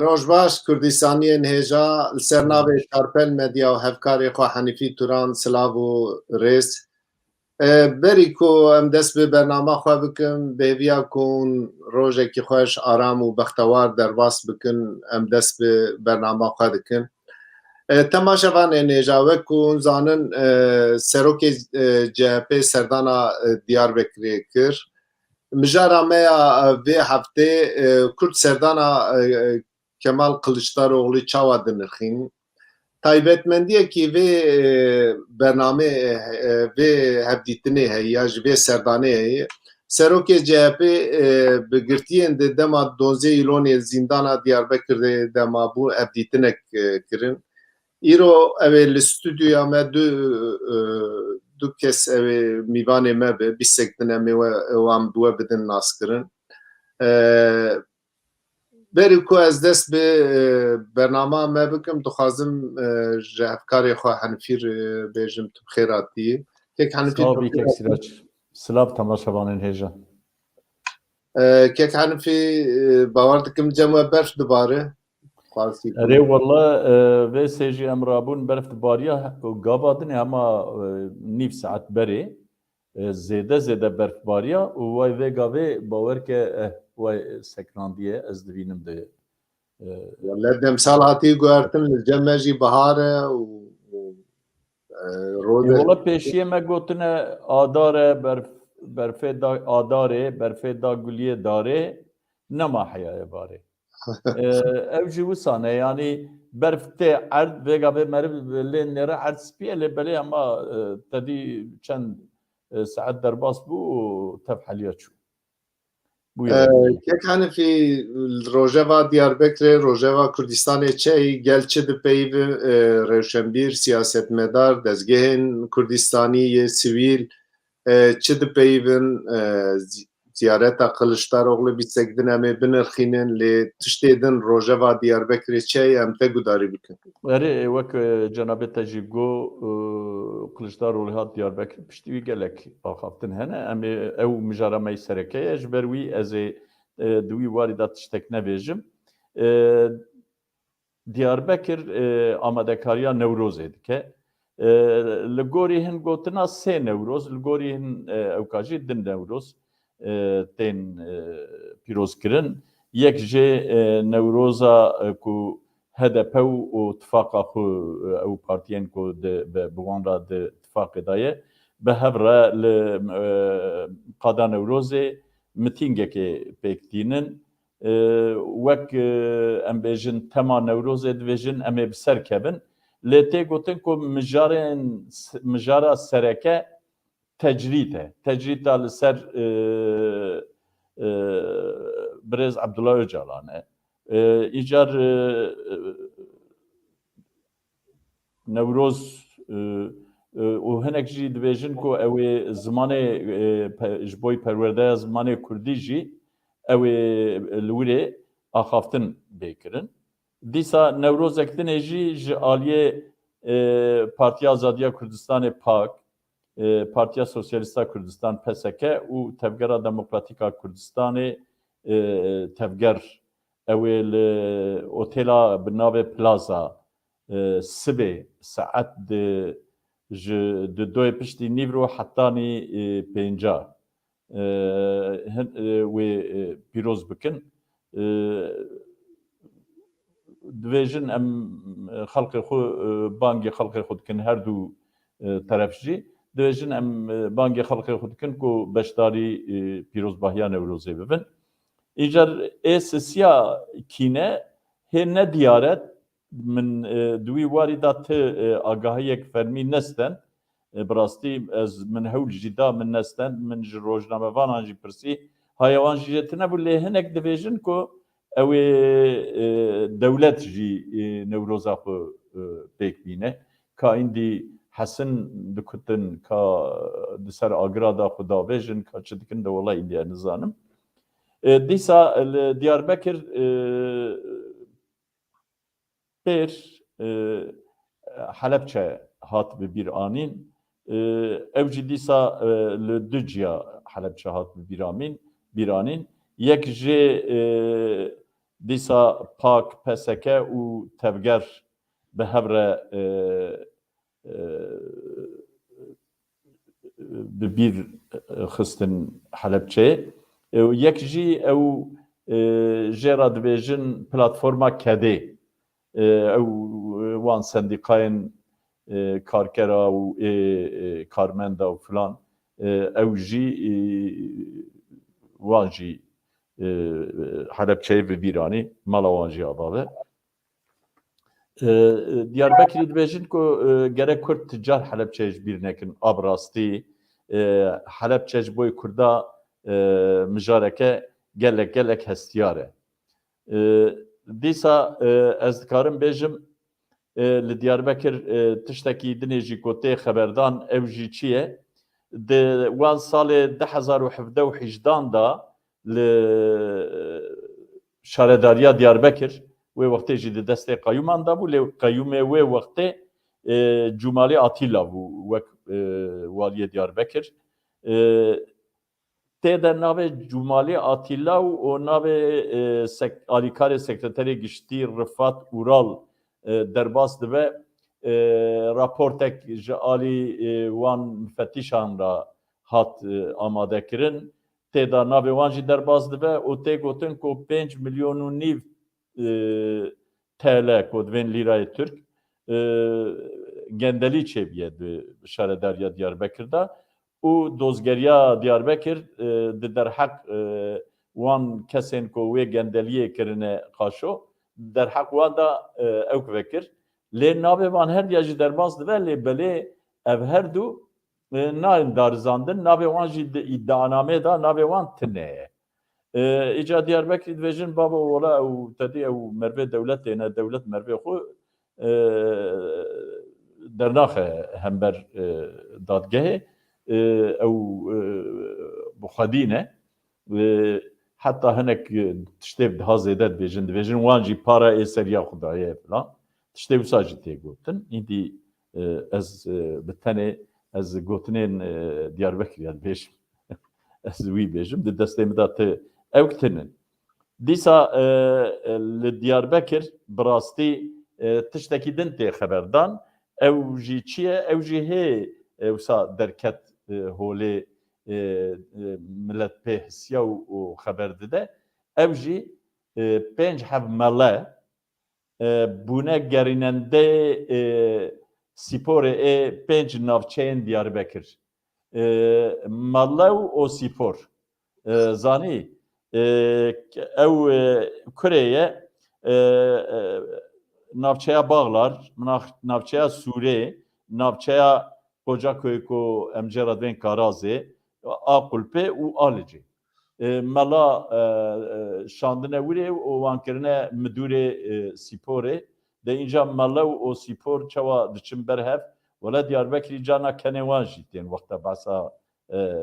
Rojbaş Kurdistaniyên hêja li ser navê Karpel Medya û hevkarê xwe Henîfî Turan silav û rêz. Berî ku em dest bi bernama xwe bikin, bêviya ku hûn rojekî xweş, aram û bextewar derbas bikin, em dest bi bernama xwe dikin. Temaşevanên hêja wek ku hûn zanin serokê CHP serdana Diyarbekirê kir. Mijara me ya vê heftê Kurd serdana Kemal Kılıçdaroğlu çawa dinirxîn. Taybetmendiyekî vê bernamê vê hevdîtinê heye ya ji vê serdanê heye. Serokê CHP bi girtiyên di dema 12 îlonê zîndana Diyarbekirê dema bû hevdîtinek kirin. Îro ew ê li stûdyoya me du kes ew ê mîvanê me be, bîstek din em ê wan bi we bidin naskirin. Berî ku ez dest bi bernama me bikim, dixwazim ji hevkarê xwe Henîfî bêjim tu bi xêr hatî. Kek Henîfî Silav temaşevanên hêja. Kek Henîfî bawer dikim cem we berf dibare. Erê wala vê sêjî em rabûn berf dibariya gava dinê hema nîv saet berê zêde zêde berfbariya û way vê gavê bawer ke way sekrandiye ez dibînim de Wele demsal hatî guhertin li cem me jî bihar e û wala pêşiyê me gotine adar e berfê da adarê berfê da guliyê darê nema heyayê barê. Ev jî wisan e yanî berf tê erd vê gavê meriv lê nêre erd spî lê belê hema tedî çend saet derbas bû tev heliya çû. Kek Henîfî rojeva Diyarbekirê, rojeva Kurdistanê çeyî gel çi dipeyivin rewşenbîr, siyasetmedar, dezgehên Kurdistanî yê sivîl çi dipeyivin ziyareta Kılıçdaroğlu bîstek din em ê binirxînin lê tiştê din rojeva Diyarbekirê çeyî em te gudarî bikin. Erê wek cenabê te jî got Kılıçdaroğlu hat Diyarbekir piştî wî gelek axaftin hene em ê ew mijara me sereke ye ji ber wî ez ê di wî warî da tiştek nebêjim. Diyarbekir amadekariya Newrozê dike. Li gorî hin gotina sê Newroz, li gorî hin ewka jî din Newroz tên pîrozkirin. Yek jê Newroza ku HDP û tifaka xwe ew partiyên ku bi wan re di tifaqê de ye bi hev re li qada Newrozê mitîngekê pêk dînin. Wek em bêjin tema Newrozê dibêjin em ê bi ser kevin. Lê tê gotin ku mijara sereke tecrît e. Tecrîta li ser Birêz Abdullah Öcalan e. Îcar Newroz û hinek jî dibêjin ku ew ê zimanê ji bo perwerdeya zimanê Kurdî jî ew ê li wirê axaftin bêkirin. Dîsa Newrozek dinê jî ji aliyê Partiya Azadiya Kurdistanê PAK, Partiya Sosyalîsta Kurdistan PSK û Tevgera Demokratîka Kurdistanê tevger ew ê li otêla bi navê Plaza sibê saet ji doyê piştî nîv û hetanî pênca wê pîroz bikin. Dibêjin em xelkê xwe bangê xelkê xwe dikin her du teref jî dibêjin em bangê xelkê xwe dikin ku beşdarî pîrozbahiya Newrozê bibin. Îcar ê sisiya kîne hê nediyar e min di wî warî da ti agahiyek fermî nesten bi rastî ez min hewl jî da min nesten min ji rojnamevanan jî pirsî hayewan jî tune bû lê hinek dibêjin ku ew ê dewlet jî Newroza xwe pêk bîne. Ka îndî hesin dikutin ka di ser agira da xwe davêjin ka çi dikin de wela îndî ez nizanim. Dîsa li Diyarbekir pêr Helepçe hat bi bîr anîn. Ew jî dîsa li du ciya Helepçe hat bi bîr anîn. Yek jê دیسا پاک پسکه و تبگر به هبره ببیر خستن حلبچه و یک جی او جرا دویژن پلاتفورما کده او وان سندیقاین کارکرا و کارمندا و فلان او جی وان جی حلبچه و بیرانی مالا وان جی آباوه Diyarbakır'ı dibêjin ku gerek Kurd tüccar Helepçe bir nekin abrastî Helepçe ji bo Kurda mijareke gelek hestiyar e. Dîsa ez dikarim bêjim li Diyarbakır tiştekî dinê jî ku tê xeberdan ew jî çi ye di wan salê 2017 da li şaredariya Diyarbakır وی وقتی جی د دسته قیومان دا بو لی قیوم وی وقتی جمالی آتیلا بو وک والی دیاربکر تیده ناوی جمالی آتیلا و ناوی آلیکار سکرتری گشتی رفات اورال درباس دوه راپورتک جالی وان مفتیشان را هات آماده کرن تیده ناوی وان جی درباس دوه و تی گوتن که 5 میلیون و نیو TL kodven lirayı Türk gendeli çebiye şaredariya Diyarbakır'da u dozgeriya Diyarbakır de derhak wan kesen ko ve gendeliye kirine qaşo derhak wa da evk vekir le nabe wan her yacı derbaz ve le bele ev her du naim darzandın nabe wan jî iddianame da nabe wan tine İca Diyarbakır dibêjin baba ola ew tedî ew mervê dewletê ne dewlet mervê xwe dernaxe hember dadgehê ew bi xwedî ne heta hinek tiştê daha zêde dibêjin wan jî para ê seriya Xwedayê filan tiştê wisa jî tê gotin îdî ez bi tenê ez gotinên Diyarbakırya dibêjim ez wî bêjim di destê min da tê ew kitinin. Dîsa li Diyarbakır bi rastî tiştekî din tê xeberdan ew jî çi ye ew jî hê wisa derket holê millet pê hisiya û xeber dide ew jî 5 hev mele bûne gerînendê sîporê ê 5 navçeyên Diyarbakır melew û sîpor zanî ew kureye navçeya Bağlar, navçeya Sûrê, navçeya Kocaköy ku em jê re dibên Karazê, a Qulpê û Alicê. Mela şandine wîrê û wankirine midûrê sîporê de înca melew û sîpor çawa diçin berhev wele Diyarbakırî cana kenê wan jî tên wexta behsa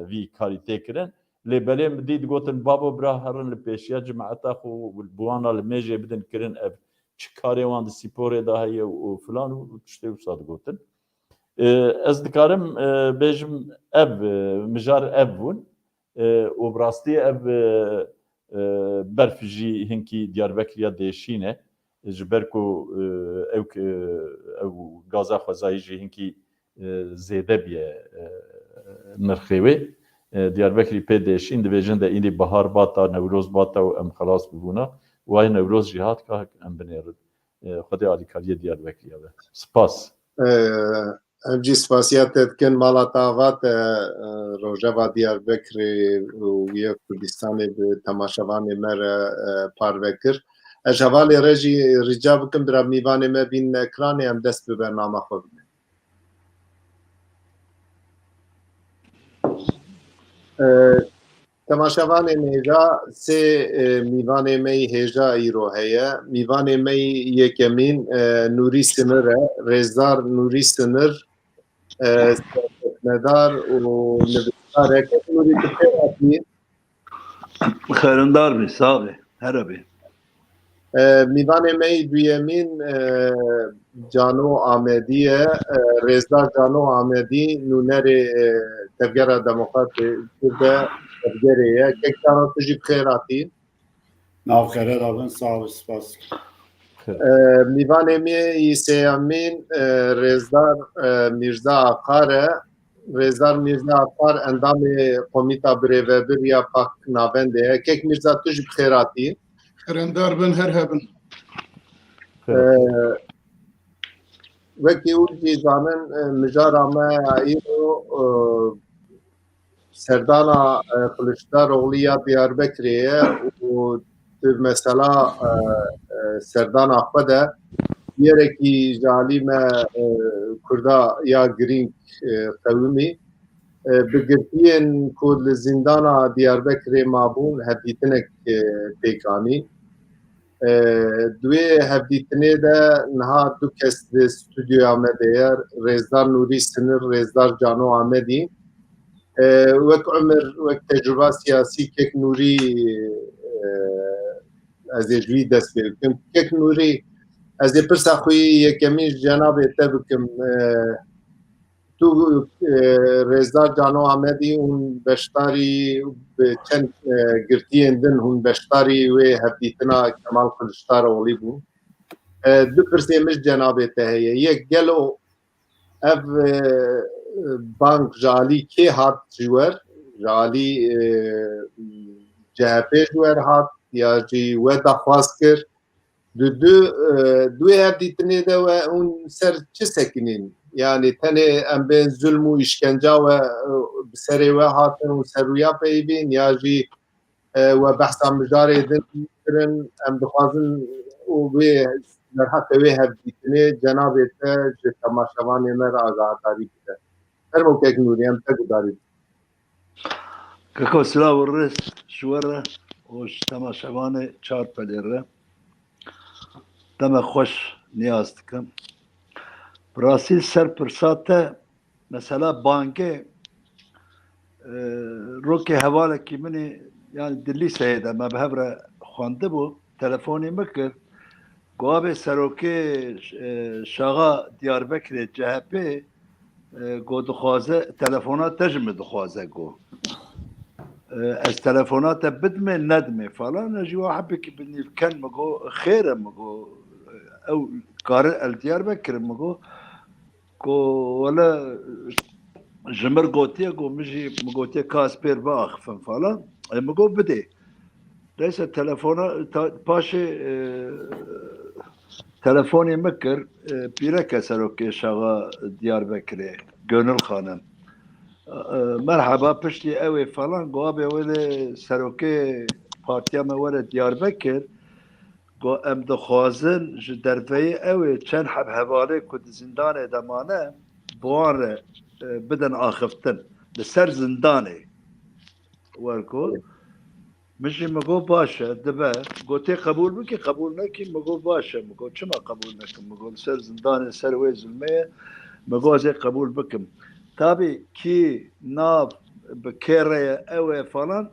vî karî tê kirin. Lê belê min dît gotin babo bira herin li pêşiya cemaeta xwe bi wan li mêjê bidin kirin ev çi karê wan di sîporê da heye û filan û tiştê wisa digotin. Ez dikarim bêjim ev mijar ev bûn û bi rastî ev berf jî hinkî Diyarbakırya dêşîne ji ber ku ew gaza xwezayî jî hinkî zêde biye nirxê wê Diyarbakırî pê dêşîn dibêjin de îdî bihar bata Newroz bata û em xelas bibûne wayê Newroz jî hat ka em binêrin Xwedê alîkariyê Diyarbakırya be. Spas. Em jî spasiya te dikin mala te te Rojava Diyarbakırê û yê Kurdistanê bi temaşevanê me re parvekir. Ez hevalê re jî rica bikim bira mîvanê me bînin ekranê em dest bi bername xwe bidin. Temaşevanên hêja sê mîvanê me hêja îro heye. Mîvanê me yekemîn Nûrî Sinir e. Rêzdar Nûrî Sinir siyasetmedar û nivîsarek e. Nûrî tu pê hatî? Xerindar bî, sağ bê, here bê. Mîvanê me duyemîn Cano Amedî ye. Rêzdar Cano Amedî nûnerê Tevgera Demokratê Kurd e tevgerê ye. Kek cana tu jî bi xêr hatî? Navxere davin sağ ol spas. میوان می سیامین رزدار میرزا آقاره رزدار میرزا آقار اندام کمیتا بریوبر یا پاک نابنده کک میرزا توش بخیراتی خرندار بن هر هبن وکی او جیزانن مجار آمه ایرو سردانا کلشدار اغلیا دیار بکریه و مثلا سردان آخوده یەرێکی ژالیمە کووردا یا گرنگ قەومی بگرتیên ku li zîndana Diyarbekirê mabûn hevdîtinek pêkanî duê hevdîtinê de niha du kes li stûdyoya me de ye Rêzdar Nûrî Sinir Rêzdar Cano Amedî wek Ömer wek tecrüba siyasî Kek Nûrî ez ê ji wî dest pê bikim Kek Nûrî ez ê pirsa xwe yekemîn ji cenabê te bikim tu Rêzdar Cano Amedî hûn beşdarî bi çend girtiyên din hûn beşdarî wê hevdîtina Kemal Kılıçdaroğlî bûn du pirsê min ji cenabê te heye yek gelo ev bank ji alî kê hat ji wer ji alî CHP ji wer hat ya jî we daxwaz kir دوی هەردیتنێ de we hûn ser çi sekinîn yani tenê em bên zulm û îşkenca we bi serê we hatin û serûya peyvîn ya jî we behsa mijarê din kirin em dixwazin û wê merhete wê hevdîtinê cenabê te ji temaşevanê me re agadarî bide fermo Kek Nûrî em te gudarî Kako silav res şwere hoş temaşevanê çarpelê re deme xweş niyaz dikim Birasî ser pirsa te mesela bankê rokê hevalekî minî yani di lîseyê de me bi hev re xwendibû telefonê min kir gavê serokê şaxa Diyarbekirê CHP got dixwaze telefona te ji min dixwaze got ez telefona te bidime nedime falan ez jî wa hebekî bi nîvken min got xêr e min got ew karin el Diyarbekirê min got wele ji mir gotiye got min jî min gotiye ka ez pêr biaxivim falan min got bidê neyse telefona paşê telefonê min kir pîreke serokê şaxa Diyarbekirê Gönül Xanim merhaba piştî ew ê falan gavê wê serokê partiya me were Diyarbekir got em dixwazin ji derveyê ew ê çend hevalê ku di zindanê de mane bi wan re bidin axiftin li ser zindanê wergot min jî min got baş e dibe gotê qebûl bikî qebûl nekî min got baş e min got çima qebûl nekim min got li ser zindanê ser wê zulmeyê min got ez ê qebûl bikim tabii ki nav bi kêre ye ew ê falan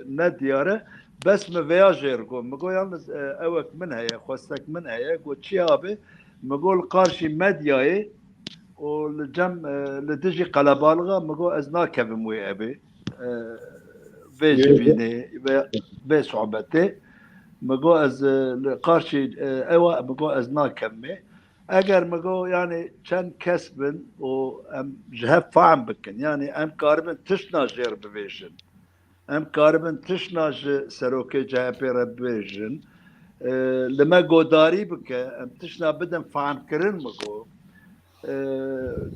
ne diyar e bes min veya jêr got min got yalnız ewek min heye xwestek min heye got çi abe min got li qarşî medyayê û li cem li dijî qelebalga min got ez nakevim wê evê vê civînê vê sohbetê min got ez li qarşî ewa min got ez nakevim eger min got yani çend kes bin û em ji hev fehm bikin yani em karibin tişna jêr bivêjin em karibin tişna ji serokê CHP re bibêjin li me godarî bike em tişna bidin fehmkirin min got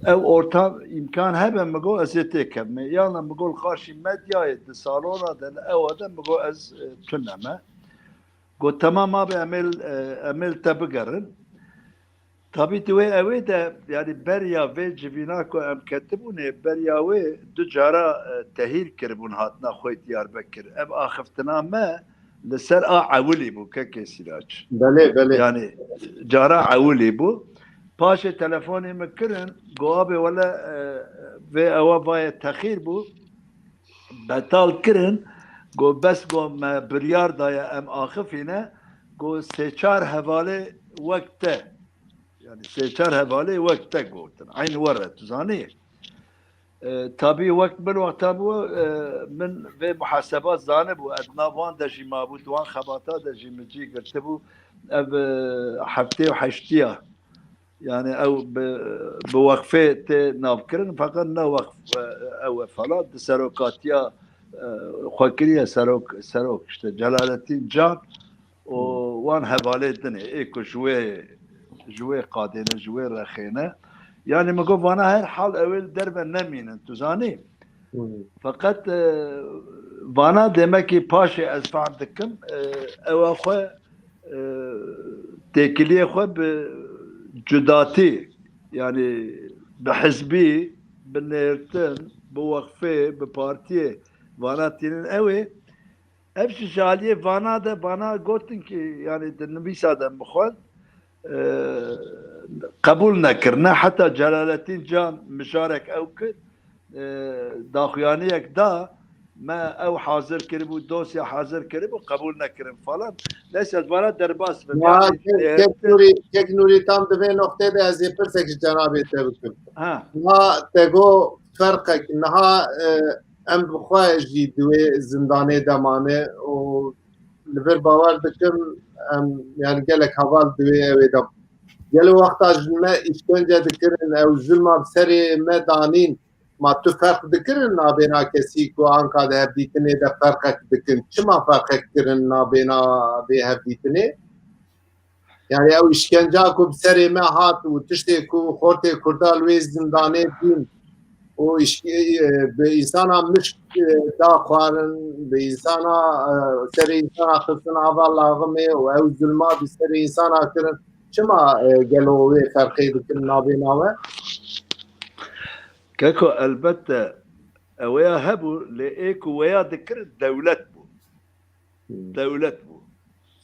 ew ortam imkan hebe min got ez ê têkevime yana min got li qarşî medyayê di salona de li ewa de min got ez tuneme got temam abe em ê te bigerin tabii wê ew de yani berya vê civîna ku em ketibûnê berya wê du cara tehîr kiribûn hatina xwe Diyarbekir ev axiftina me li ser a ewilî bû kekê Sîraç belê yani cara ewilî bû paşê telefonê min kirin got abê wele vê ewa vaye texîr bû betal kirin got bes got me biryar daye em axifîne got sê çar hevalê wek te yani sê çar hevalê wek te gotin aynı were tu zanî tabii وقت بالوقت بو من ve muhaseba zanı bu adnavan da jima bu duan xabata da jimci gertebu ev hafte haştiya yani ev bu vakfe te navkirin fakat ne vakf ev falan de serokatiya xakiriye serok işte Celalettin Can o wan hevale dine eko jwe qadene jwe rakhine yani مگو وانا her hal evvel derbe neminin tuzani fakat bana demek ki paşa ez fardikim eva xwe tekiliye xwe bi cudati yani bi hizbi bi nertin bi vakfe bi partiye vana tinin evi hepsi şaliye vana da bana gotin ki yani nivisa da bixwan قبول نکرد حتی جلالتین جان مشارک او کرد داخویانیک دا ما او حاضر کرد و دوسیا حاضر کرد و قبول نکرد falan neyse bana derbas tek nuri tam de ve noktede az yaparsek Cenab-ı Tevkül. Ma tego farkak naha em bixwaji dwe zindane damane o liber bavar dikim yani gelek haval dwe ev da gel vakta me işkence dikirin ev zulma seri me danin ma tu fark dikirin nabena kesi ku anka de hevditine de fark dikin çima fark dikirin nabena be hevditine yani ev işkence ku seri me hat u tişte ku horte kurdal ve zindane din o be insana mış da xwarin be insana seri insana xısın avallağı me o ev zulma bi seri insana kirin çima gelo ve farkı dikin nabena ve Kako elbette veya hebu le eko veya dikir devlet bu. Devlet bu.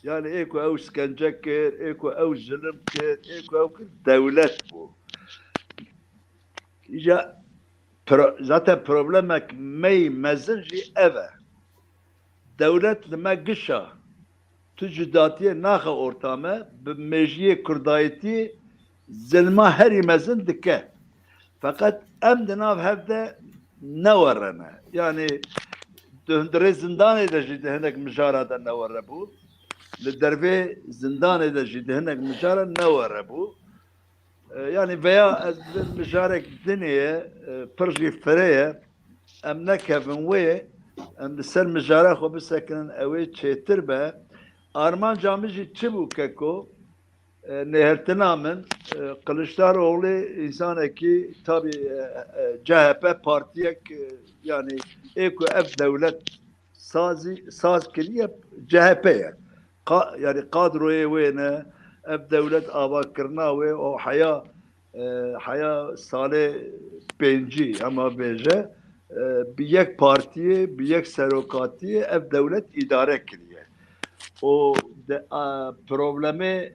Yani eko ev işkence kir, eko ev zulüm kir, eko ev kir, devlet bu. Zaten problemek mey mezinci eve. Devlet lime gışa tu cüdatiye naha ortame bi mecliye kurdayeti zilma heri mezin dike. Fakat em de nav hevde ne varrene. Yani döndüre zindan edeci dehinek müjarada ne varre bu. Le derve zindan edeci dehinek müjara ne varre bu. Yani veya ez müjarek dineye pırji fereye em nekevin ve em de ser müjara xo bisekinin evi çetir be arman camici çibu keko Nehertinamen Kılıçdaroğlu insan eki tabi CHP partiye yani eko ev devlet saz kiliye CHP'ye yani kadroya ve ne ev devlet avakırna ve o haya sale penci ama beje bir yek partiye bir yek serokatiye ev devlet idare kiliye o problemi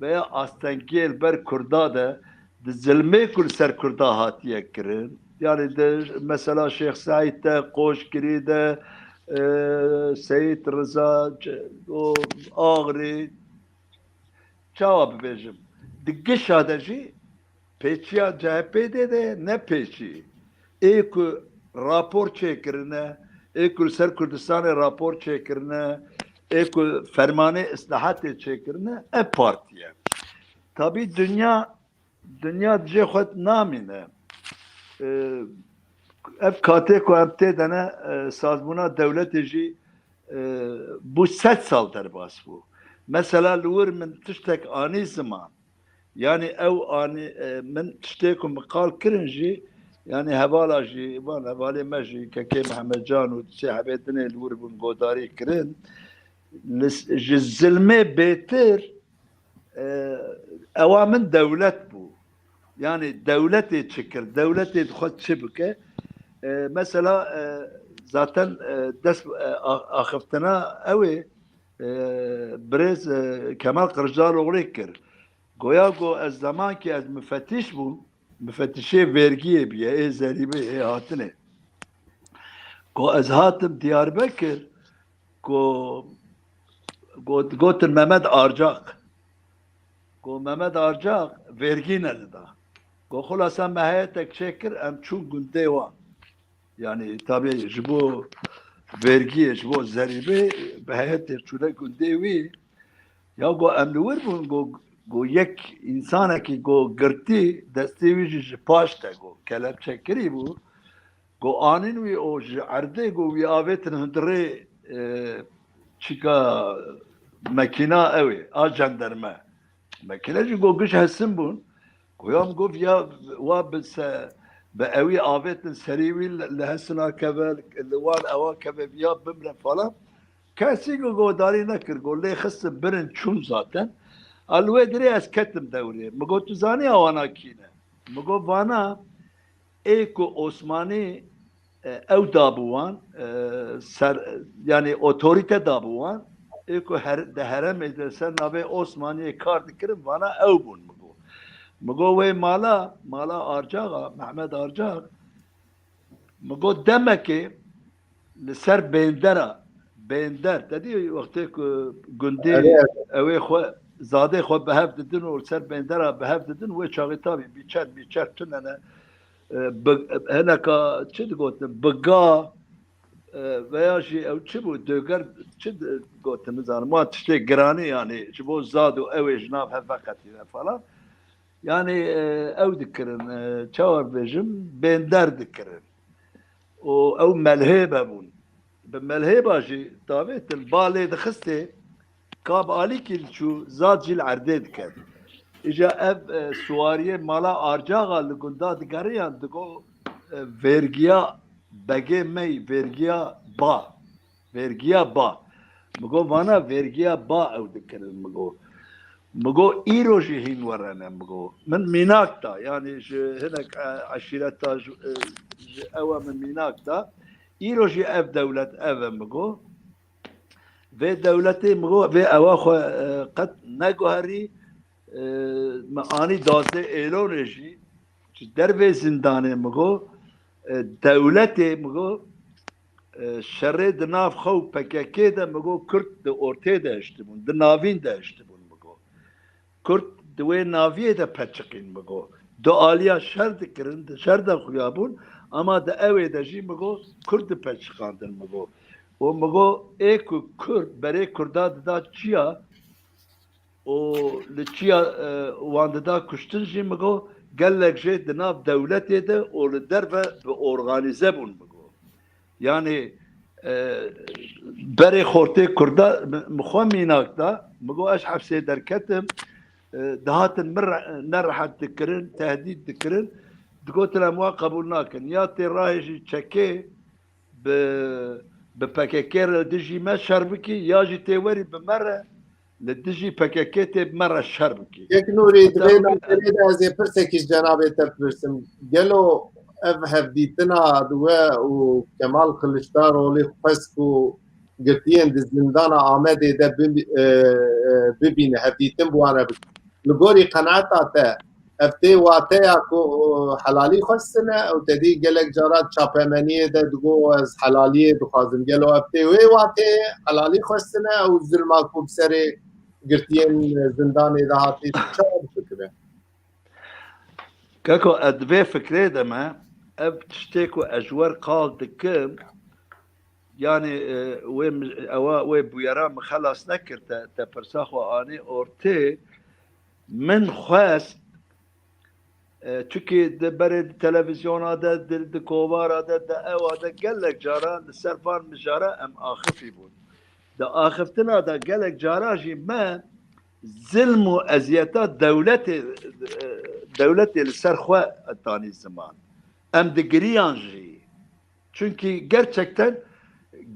veya astenkiyel ber kurda da zilme kul ser kurda hatiye kirin. Yani de mesela Şeyh Said de koş kiri de Seyit Rıza o Ağrı cevap bejim. Dikkat şadeci peçiya CHP'de de ne peçi. Eko rapor çekirine, eko ser Kurdistan'a rapor çekirine, eko fermane islahat çekirine partiye. Tabi dünya cehot namine ev kate ko emte dene sazbuna devletici bu 7 sal derbas bu. Mesela lur min tiştek ani zaman yani ev ani min tiştek mekal kirinci yani hevalaji van hevali meji keke Mehmet Can u sahabetine lur bun godari kirin zilme betir evamin devlet bu. Yani devleti çıkır, devleti xod çibike. Mesela zaten dest axiftına evi brez Kemal Kılıçdaroğlu kir. Goya go az zaman ki az müfettiş bu, müfettişe vergiye biye, zeribe hatine. Go az hatim Diyarbakır, gotir Mehmet Arcak. Go Mehmet Arcak vergi nedi da. Go xulasa me heyetek çekir em çûn gundê wan. Yani tabii ji bo vergiyê ji bo zerîbê bi heyetê çûne gundê wî ya go em li wir bûn go yek însanekî go girtî destê wî ji paş te go kelepçekirî bû go anîn wî o ji erdê go wî avêtin hundirê çika mekîna ew ê a jandarme mekîne jî go giş hesin bûn goyam gov ya wa bi ewî avêtin serî wî li hesina keve li wan ewa keve ya bimre falan kesî go darî nekir go lê xistin birin çûn zaten al wê dirê ez ketim dewrê mi got tu zanî wana kîne mi got vana ê ku Osmanî ew dabû wan ser yani otorîte dabû wan ê ku di heremê de ser navê Osmaniyê kar dikirin vana ew bûn mi got wê mala Arcağa Mehmed Arcaq mi got demekê li ser bênder te dî wextê ku gundê ew ê xwe zadê xwe bihev didin û ser bêndera bihev didin wê çaxî tabî bîçer tunene hineka çi digotin biga veya jî ew çi bû döger çi gotin nizanim wan tiştê giranî yani ji bo zad û ew ê ji nav hev veqetîne falan yani ew dikirin çawa bêjim bênder dikirin û ew melhêbe bûn bi melhêba jî davêtin balê dixistê kab alîkî çû zad jî li erdê diker îja ev suwariyê mala Arcağa li gunda digeriyan digo vergiya begê mey vergiya ba mi got vana vergiya ba ew dikirin mi got îro jî hîn werene mi got min mînak da yani ji hinek eşîreta ji ew min mînak da îro jî ev dewlet ev e mi got vê dewletê mi got vê ewa xwe qet neguherî me anî 12 Êlonê jî ji dervê zindanê mi got dewletê mi got şerê di nav xwe û PKK de mi got Kurd di ortê de hiştibûn di navîn de hiştibûn mi got Kurd di wê naviyê de peçiqîn mi got du aliya şer dikirin di şer de xuyabûn ama di evê de jî mi got Kurd dipeçiqandin mi got û mi got ê ku Kurd berê Kurda dida çiya û li çiya wan dida kuştin jî mi got gelek jê di nav dewletê de û li derve bi organîze bûn mi got yani berê xortê Kurda mi xwe mînak da mi got ez hepsê derketim dihatin min nerehet dikirin tehdît dikirin digotin em wa qebûl nakin ya tê rahê jî çekê bi PKK li dijî me şer bikî ya jî tê werî bi me re li dijî PKK tê bi me re şer bikî Yek Nûrî divê navberê de ez ê pirsekî ji cenabê te bipirsim gelo ev hevdîtina di we û Kemal Kılıçdarolê xwest ku girtiyên di zindana Amedê de bibîne hevdîtin bi wan re bikin li gorî qenaeta te ev tê wateya ku helalî xwestine ew te dî gelek cara çapemeniyê de digo ez helaliyê dixwazim gelo ev tê wê watê helalî xwestine ew zilma ku bi serê girtiyên zindanê de hatî çawa bifikire Keko ez divê fikrê de me ev tiştê ku ez ji wer qal dikim yani wê bûyera min xelas nekir te pirsa xwe anî ortê min xwest çukî di berê televizyona de di kovara de ewa de gelek cara li ser van mijara em axifî bûn di axiftina de gelek cara jî me zilm û eziyeta dewletê li ser xwe etanî ziman em digiriyan jî çünkü gerçekten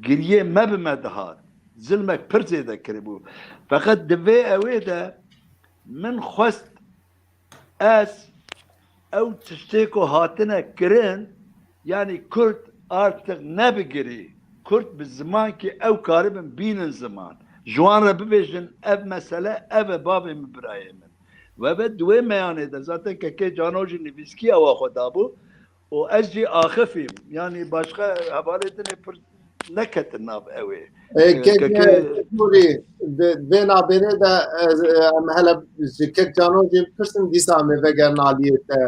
giriye me bi me dihat zilmek pir zêde kiribû feqet divê ew de min xwest ez ew tiştê ku hatine kirin yani Kurd artık nebigirî Kurd bi ziman ki ew karibin bînin ziman ji wan re bibêjin ev mesele ev e bavê min birayê min ve be duwê meyanê de zaten kekê cano jî nivîskî ewa xwe dabû û ez jî axifîm yani başka hevalê dinê pir نەکەتن ناو ئەوێ کێک نوری vê navbêrê de em hele ji kek cano jê pirsin dîsa em ê vegerin aliyê te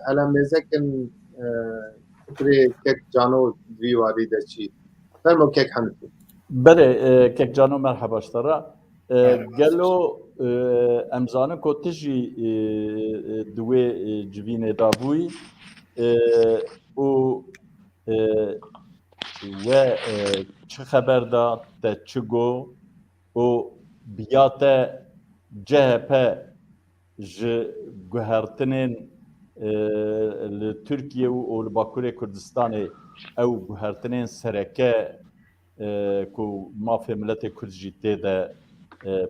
hele mêzekin fikrê kek cano vî warî de çî fermo kek henî بله کک جانو مرحبا اشترا گلو امزانه کو تجی دوی جوینه دابوی او و چه خبر دا ته چگو او بیاته CHP ج گوهرتنین لترکیه و لباکوری کردستان او گوهرتنین سرکه کو مافی ملت کرد جیته ده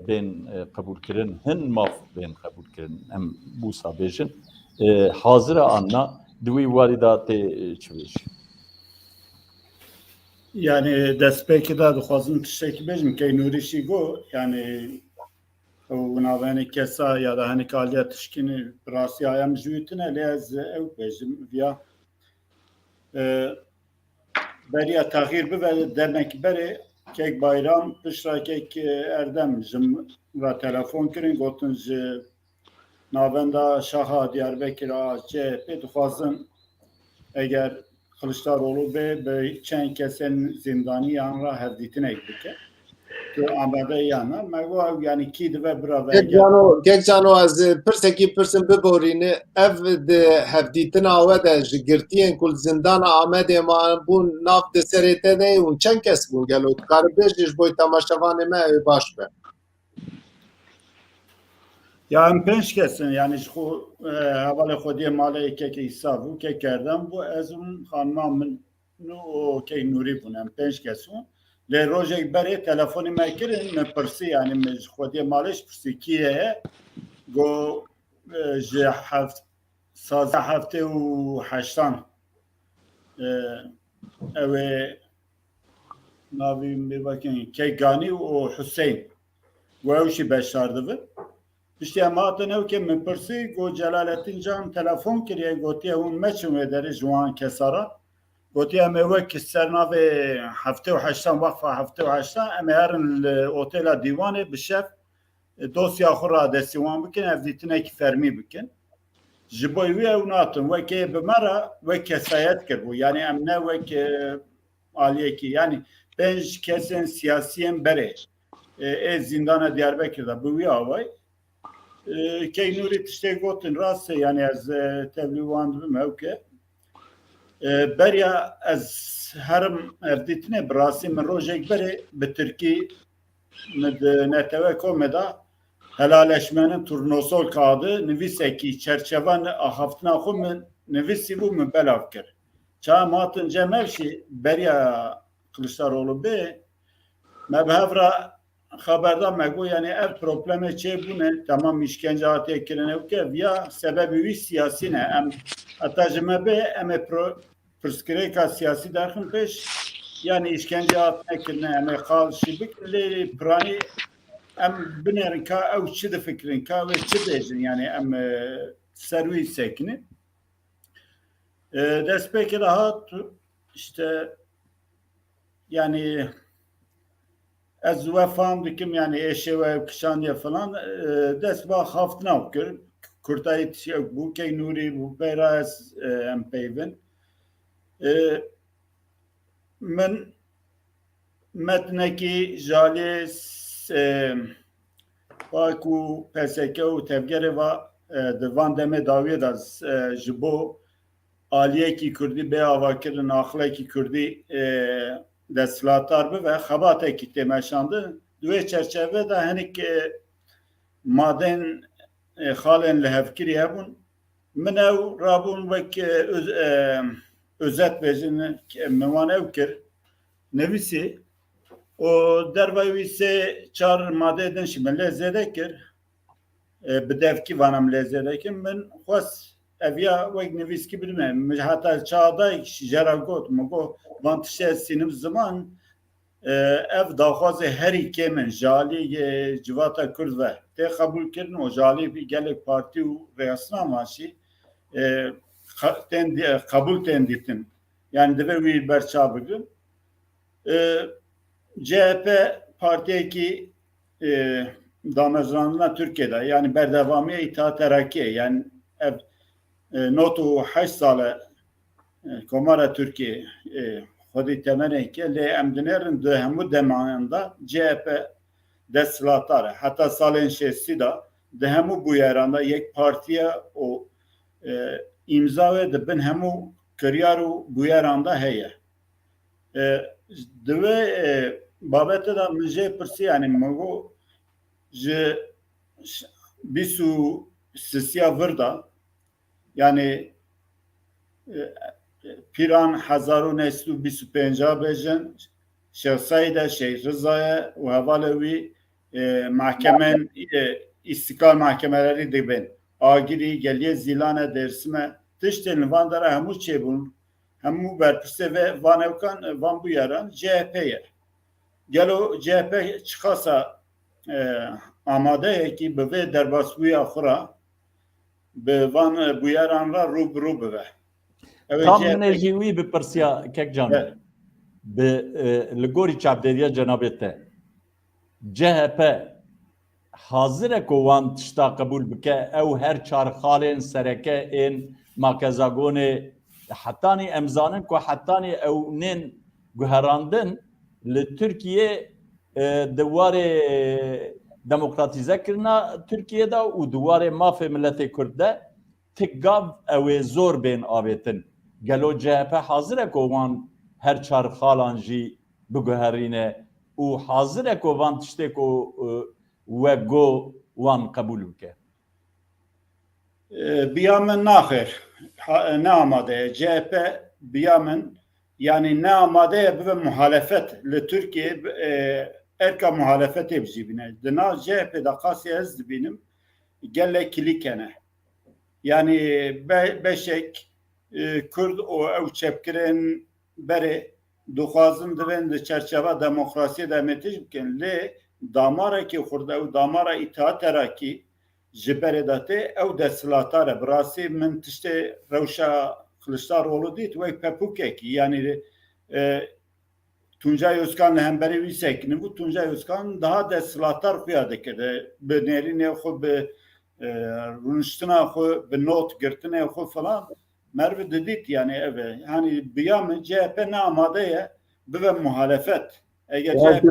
بین قبول کردن هن ماف بین قبول کردن ام بوسا بیشن حاضر آنها دوی واردات چویش Yani despeki da dixwazim tiştekî bêjim key nûrîşî got yani ew navênê kesa ya da henîk aliya tişkînî rastî aya min ji wî tune lê ez ew bêjim viya beriya taxîr bibe dernekî berê kek bayram pişta kek erdem ji ve telefon kirin gotin ji navenda şaxa Diyarbekir a CHP dixwazim eger Kılıçdaroğlu ve çen kesen zindani yanra hevdîtinek bike. Tu amade yana mego yani ki ve brava. kek cano ez pirsekî pirsin biborîne ev de hevdîtina we de ji girtiyên ku zindana Amedê ma bûn nav di serê te de û çend kes bûn gelo dikaribêjî ji bo temaşevanê me ew baş be Ya em pênc kesin yani xwe hevalê xwediyê malê kekê îsav û kek erdem bu ez û xanima min û kek nûrî bûn em pênc kesin lê rojek berê telefonê me kirin me pirsî yani min ji xwediyê malê ji pirsî kî heye got ji saza heftê û heştan ew ê navî bir bakın kek Ganî û Hüseyn û ew jî beşdar dibin İşte matın ev ki min pirsî got Celalettin Can telefon kiriye gotiye hûn meçin wê derê ji wan kesara gotiye em ê wek sernavê heftê û heştan wexfa heftê û heştan em ê herin li otêla dîwanê bi şev dosya xwe radestî wan bikin ev dîtinekî fermî bikin ji bo wî ew natin wekê bi me re wek kesayet kirbû yani em ne wek aliyekî yani pênc kesên siyasiyên berê ê zindana Diyarbekir'de bi wî away key nûrî tiştê gotin rast yani ez tevlî wan dibim ew ke beriya ez herim ev dîtinê bi rastî min rojek berê bi Tirkî min di neteweko me da helaleşmenin turnosol kağıdı nivîsekî çerçeva axaftina xwe min nivîsî bû min belav kir ça matin cem ev jî beriya Kılıçdaroğlu bê me bi hev re xeberdar me got yani ev problemê çê bûne tamam işkence hatiye kirin ew ke ya sebebî wî siyasî ne em heta ji me bê em ê pirsgirêka siyasî derxin pêş yani işkence hatine kirine em ê xal jî bikin lê piranî em binerin ka ew çi difikirin ka wê çi bêjin yani em ser wî sekinin destpêkê de hat işte yani ez wefam dikim yani eşê we kişaniye falan dest ba xaftina kir Kurtayî tişek bû key nûrî bû peyra ez em peyvin min metnekî jalê pak û PSK û tevgerê va di van demê dawiyê de ji bo aliyekî Kurdî bê avakirin axlekî Kurdî desthilatar bibe xebatekî tê meşandin di wê çerçeve de hinek madên xalên li hevkirî hebûn min ew rabûn wek özet bêjin min wan ew kir nivîsî û derva wî sê çar madeyê din jî min lê zêde kir bi devkî vanem lê zêde kir min xwest ev ya wek nivîskî bilme min heta çağdayek jera got min got van tiştê sînim ziman ev daxwazê herî kê min jalî civata Kurd ve tê qebûl kirin û jalî gelek partî û rêyasina maşî qebûl tên dîtin yani divê wî berçav bikin CHP partiyeki damezranına Türkiye'de yani berdevamiye itaat terakkiye yani notu 8 sale Komara Türkiye xwedî temeneke lê em dinerin di hemû demanında CHP desthilatare heta salên şêstî da di hemû bûyeran da yek partiye û îmza wê dibin hemû kiryar û bûyeran da heye. Di vê babetê da min jê pirsî yani min got ji 23 vir da yani Piran 1925 bêjin Şevsayê de Şeyh Rıza'ya û hevalê wî mahkemen îstiklal mahkemelerî dibin. Agirî, Geliyê Zîlanê, Dêrsimê tiştên van de re hemû çêbûn. Hemû berpirsê ve vanewkan van bûyeran CHP'ye. Gelo CHP çıkasa amadeyekî bi vê derbasbûya xwe ra bi van bûyeran ra rûbirû bibe. Tam minêjî wî bi pirsiya Kekcan bi li gorî çavdêriya cenabê te CHP hazir e ku wan tişta qebûl bike ew her çarxalên sereke ên makezagonê hetanî em zanin ku hetanî ew nên guherandin li Tirkiye di warê demokratîzekirina Tirkiye'de û di warê mafê milletê Kurd de tik gav ew ê zor bên avêtin. Gelo CHP hazir e ku wan her çarxalan jî biguherîne û hazir e ku van tiştê ku we got wan qebûl bike. Biya min naxir ne amade CHP biya min yani ne amade bibe muhalefet li Türkiye erka muhalefetê bijîbîne. Di nav CHP da qasî ez dibînim gelek kilîkene. Yani beşek Kurd û ew çepkirên berê dixwazin divên di çerçeva demokrasiyê de emetîj bikin lê damarekî Kurd ew damara îtihat terakî ji berê de tê ew desthilatar e. Bi rastî min tiştê rewşa Kılıçdaroğlu dît wek pepûkekî yani Tuncay Özkan li hemberî wî sekinin bû Tuncay Özkan daha desthilatar xuya dikir. Bi nêrînê xwe bi rûniştina xwe bi not girtinê xwe falan merve didît yani ev yani biya min CHP ne amade ye bibe muhalefet. Eğer CHP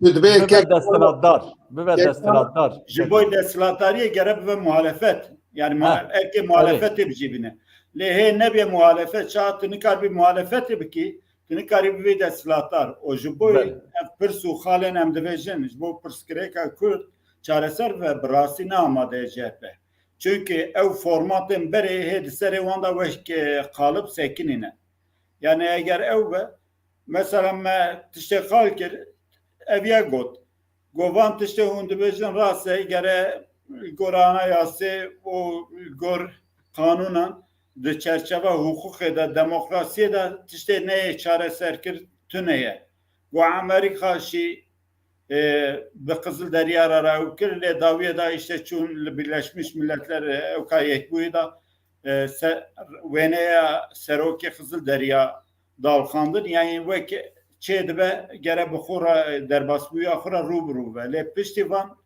bibe desthilatdar ji bo desthilatariyê gere bibe muhalefet yani erkê muhalefetê bijîbîne. Lê hê nebe muhalefet ça tu nikar bî muhalefetê bikî tu nikarî bivê desthilatar o ji bo ev pirs û xalên em dibêjin ji bo pirskirêka Kurd çareser ve bi rastî ne amade CHP. Çünkü ev formatın berê hê di serê wan da wek qalib sekinîne. Yani eğer ew be mesela me tiştê qal kir ev ya got govan tiştê hûn dibêjin rastê gere gorana yasê û gor qanunan di çerçeva hukukê de demokrasiyê de tiştê neyê çareser kir tune ye. Gu Amerîka jî bi Kızılderya ra ew kir lê dawiyê da işte çûn li Birleşmiş Milletler ew ka yekbûyî da wêneya serokê Kızılderya dalxandin yani wek çê dibe gere bi xwe re derbasbûya xwe re rûbirû be. Lê piştî van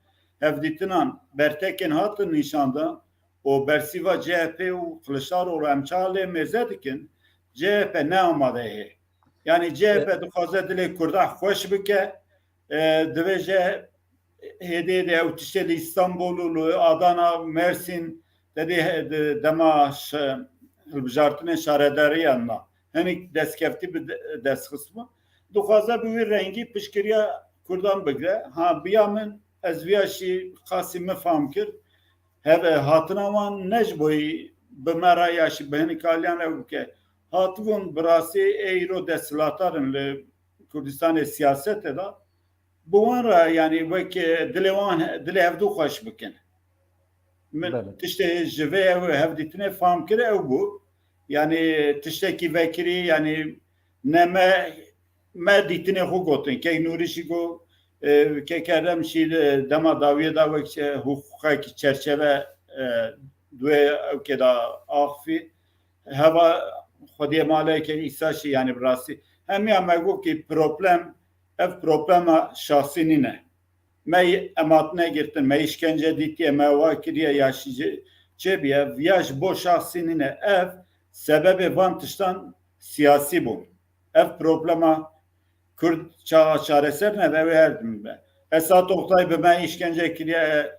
hevdîtinan bertekên hatin nîşandan o bersîva CHP û Kılıçdaroğlu em çalê mêze dikin CHP ne amade hê. Yani CHP dixwaze dilê Kurda xweş bike dibêje hêdê de ew tiştê li İstanbulû, Adana, Mersin dedî dema hilbijartinê şaredariyan na hinek destkeftî bi destxistin dixwaze bi wî rengî piştgiriya Kurdan bigire. Ha biya min ez viya jî qasî min fehm kir hev hatina wan ne ji boî bi me ra ya jî bi hinek aliyan ew bike hatibûn bi rastî îro desthilatar li Kurdistanê siyasetê da bu wan ra yani wek dilê wan dilê hevdû xweş bikin. Min tiştê ji vê ew hevdîtinê fehm kir ew bû yani tiştekî vekirî yani ne me dîtinê xwe gotin kek Nûrî jî got kekerem jî dema dawiyê da wek hukukekî çerçeve duê ewkê da axivî heva xwediyê maleyekê îsa jî yani bi rastî Hem ya me ki problem ev problema şahsî ne. Me ematine girtin, me işkence ditiye, me vakiriye yaşayıcı cebiye, viyaj bo şahsî ne ev sebebi van tiştan siyasi bu. Ev problema Kürt çareser ne ve verdim be. Esat Oktay be ben işkence kiriye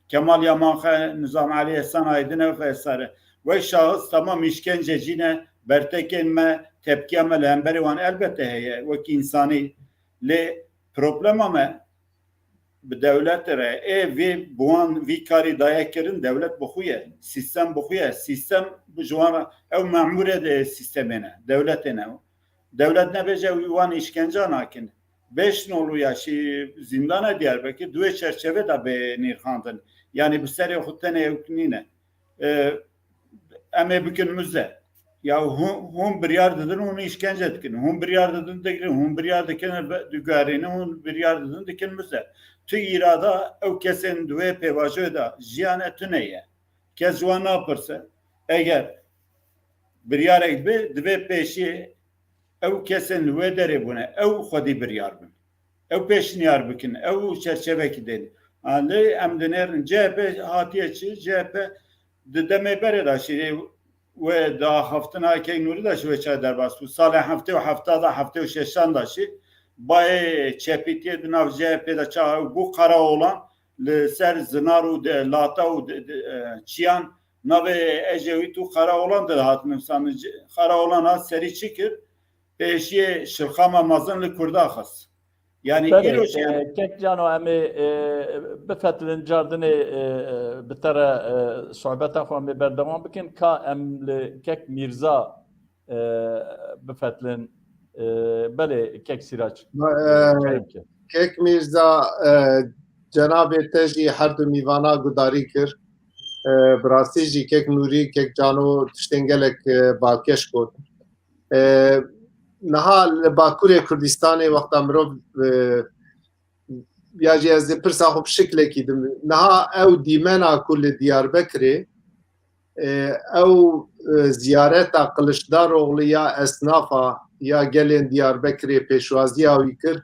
Kemal Yaman'a Nizam Ali Ehsan Aydın'a ve esare. Ve şahıs tamam işkencecine bertekenme tepkiyeme lemberi van elbette heye ve ki insani le problema me devlet re ve buan vikari dayakerin devlet bokuye sistem bokuye sistem bu juvana ev memure de sistemine devletine devlet ne bece van işkence anakin 5 nolu yaşı zindana Diyarbakır duve çerçeve de be nirhandın yani bu seri hutene evknine eme bükünümüzde ya hum bir yardıdın onu işkence etkin hum bir yardıdın dekrin hum bir yardıdın dügarini hum bir yardıdın dikinimizde tü irada ev kesin duve pevajı da jiyan etüneye kes juan ne yaparsa eğer bir yara gibi duve peşi ev kesin duve dere buna ev khodi bir yarbın ev peşini yarbikin ev çerçeve kideni anne emdenerin CHP hatiyeçi CHP deme bereda şiri ve da haftana ki nuri da şu çay bas sala hafta ve haftada hafta ve şeşan da şi bay çepitiye dinav CHP'de çağ bu kara olan ser zinaru de lata çiyan nave ecevitu kara olan da hatmım sanı kara olan az seri çıkır peşiye şirkama mazınlı kurda khas yani İroş kek cano emi befetlin cardını bitara sohbeta xo emi berdevam bikin ka em kek Mirza befetlin bele kek Siraç kek Mirza Cenab-ı Teji her du mivana gudari kir brasici kek Nuri kek Cano tiştengelek bakeş kod Naha Bakurê Kurdistanê wexta mirov ya jî ez ê pirsa xwe bi şiklekî dim niha ew dîmena ku li Diyarbekirê ew ziyareta Kiliçdaroglu ya esnafa ya gelên Diyarbekirê pêşwaziya wî kir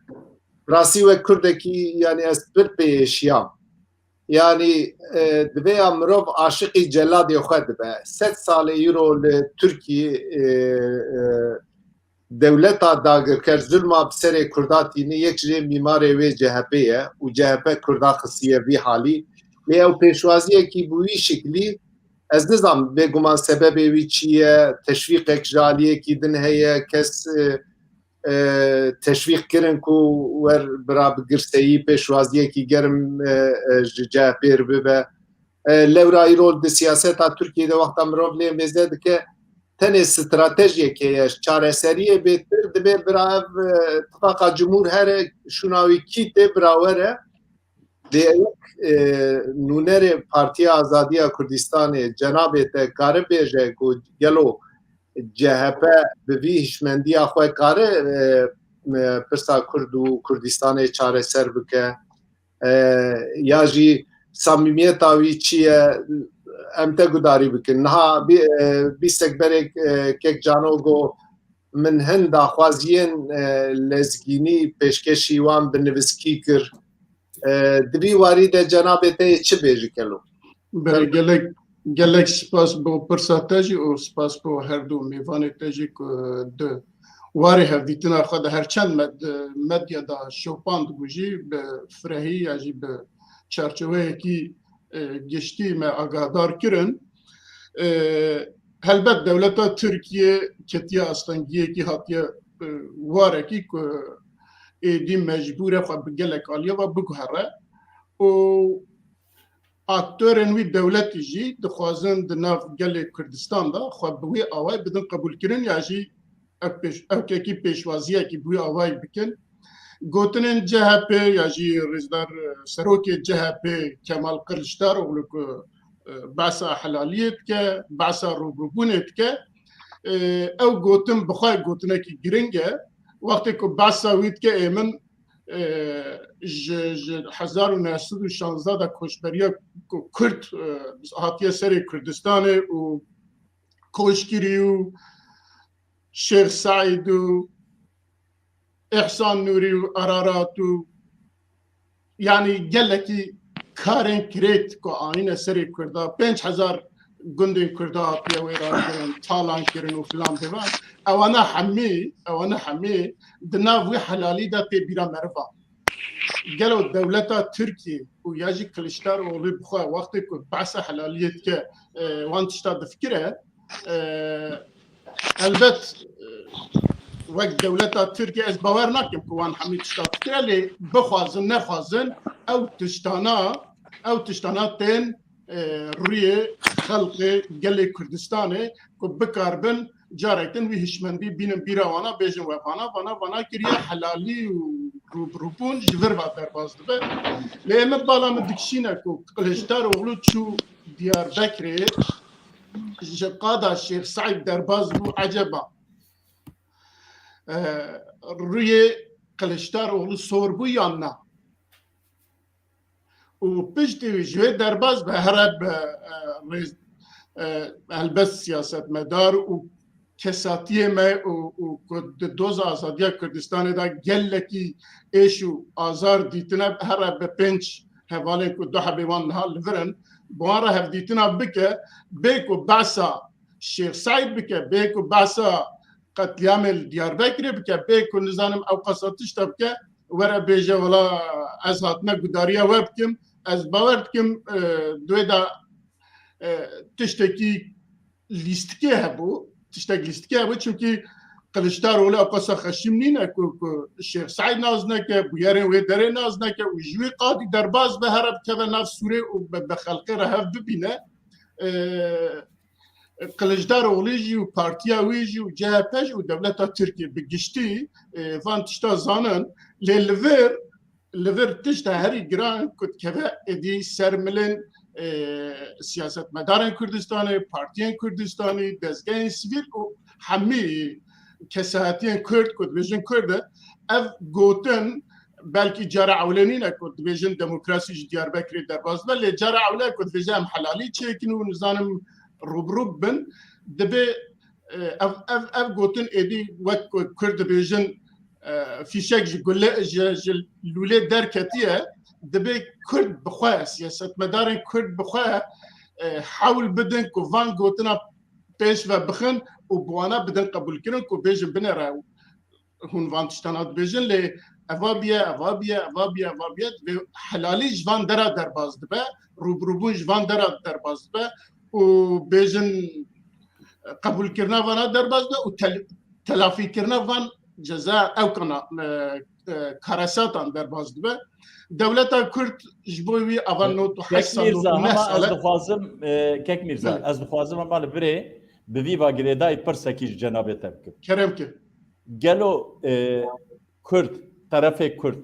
rasî wek Kurdekî yani ez pir pêşiyam yani dibe ya mirov aşiqî celadê xwe dibe 100 salê euro li Tirkiyê devleta dagirker zulma bi serê Kurda tîne yek ji mîmarê wê CHP ye û CHP Kurda xisiye vî halî lê ew pêşwaziyekî bi wî şiklî ez nizam bêguman sebebê wî çi ye teşvîqek ji aliyekî din heye kes teşvîq kirin ku wer bira bi girseyî pêşwaziyekî germ ji CHP bibe lewra îro di siyaseta Tirkiyeyê de wexta mirov lê mêze dike tenê stratejiyekê ye çareseriyê bêtir dibe bira ev Tifaka Cumhur here şunawîkî tê bira were dê nûnerê Partiya Azadiya Kurdistanê cenabê te karibêje ku gelo CHP bi vî hişmendiya xwe kare pirsa Kurd û Kurdistanê çareser bike ya jî samîmiyeta wî çi ye em te gudarî bikin niha bîstek berek kek Cano got min hin daxwaziyên lezgînî pêşkêşî wan bi nivîskî kir di vî warî de cenabê te yê çi bêjî kelo gelek spas bo pirsa te jî û spas bo her du mêvanê te jî ku di warê hevdîtina xwe de herçend medyada şopand bû jî bi firehî ya jî bi çerçeveyekî geçtî me agadar kirin helbet devleta Tirkiye ketiya astengiyekî hatiye warekî ku êdî mecbûr e xwe bi gelek aliye ve biguhere û aktörên wî dewletî jî dixwazin di nav gelê Kurdistan da xwe bi wî awayî bidin qebûlkirin ya jî evkekî pêşwaziyekî bi wî awayî bikin gotinên CHP ya jî rêzdar serokê CHP Kemal Kılıçdaroğlu ku behsa helaliyê dike behsa rûbûbûnê dike ew gotin bi xwe gotinekî giring e wextê ku behsa wî dike ê min ji 1916 da koçberiya Kurd hatiye serê Kurdistanê û koçgirî û شيخ سعيد إحسان نوري وأرارات يعني قال لك كارن كريت كو آينة سري كردا 5000 گندی کرده پیاوی را کردن تالان کردن و فلان دیوان اوانا حمی دناوی حلالی دا تی بیرا مرفا گلو دولتا ترکیه و یاجی کلشتار اولی بخواه وقتی که بحث حلالیت که وان تشتا دفکره البت وقت دولتا ترکیه از باور نکم که وان حمی تشتا دفکره لی بخوازن نخوازن او تشتانا تین روی خلق گل کردستانه که بکاربن جارتن وی هشمندی بینم بیرا وانا بیجن وانا کریه حلالی و روبون جور و درباز دبه لیمه بالا من دکشینه که قلشتار اغلو چو دیار بکره جقادا شیخ سعید درباز بو عجبا روی قلشتار اغلو سور بو یا نه و پشتی جوی درباز به هرب البس سیاست مدار و کساتی ما و دوز آزادی کردستان دا گلکی ایشو آزار دیتنا هرب به پنج حواله که دو حبیوان نهال لورن بوارا هف دیتنا بکو باسا شیخ سعید بکه بکو باسا قتلیام دیاربکری بکه بکو نظانم او قصاتش تبکه ورا بیجه ولا از هاتنا گداریا وبکم از باور کم دوی دا تشتکی لیستکی هبو چونکی قلشتار اولی اقصا خشیم نینه که شیخ سعید ناز نکه بویارین وی داره ناز نکه و جوی قادی درباز به هرب که به ناف سوره و به خلقه رهف ببینه قلشدار اولی جی و پارتیا وی جی و جهپش و دولتا ترکیه بگشتی وان تشتا زانن لور تشتا هری گران کد که ادی سرملن سیاست مدارن کردستانی پارتیان کردستانی دزگاه سیویل و همی کساتیان کرد کد ویژن کرده اف گوتن بلکی جاره اولینی نکد ویژن دموکراسی دیار بکری در باز ولی جاره اولی کد ویژن حلالی چیکن و نظام روب بن دبی اف گوتن ادی وقت کرد ویژن فیشک لوله درکتیه دبی کرد بخواه سیاست مدارن کرد بخواه حاول بدن که وان گوتنا پیش و بخن و بوانا بدن قبول کرن که بیجن بنه را هون وان تشتانات بیجن لی اوابیه حلالی جوان درا در باز دبه روبون جوان درا در باز دبه و بیجن قبول کرنا وانا در باز دبه و تلافی کرنا وان جزاء او کنا کارساتان در باز دبه دولتا کرد جبوی اول نوت و حسن از دخوازم کک میرزا از دخوازم مال بره به ویوا گریدای پرسکیش جنابه تبکر کرم که گلو کرد طرف کرد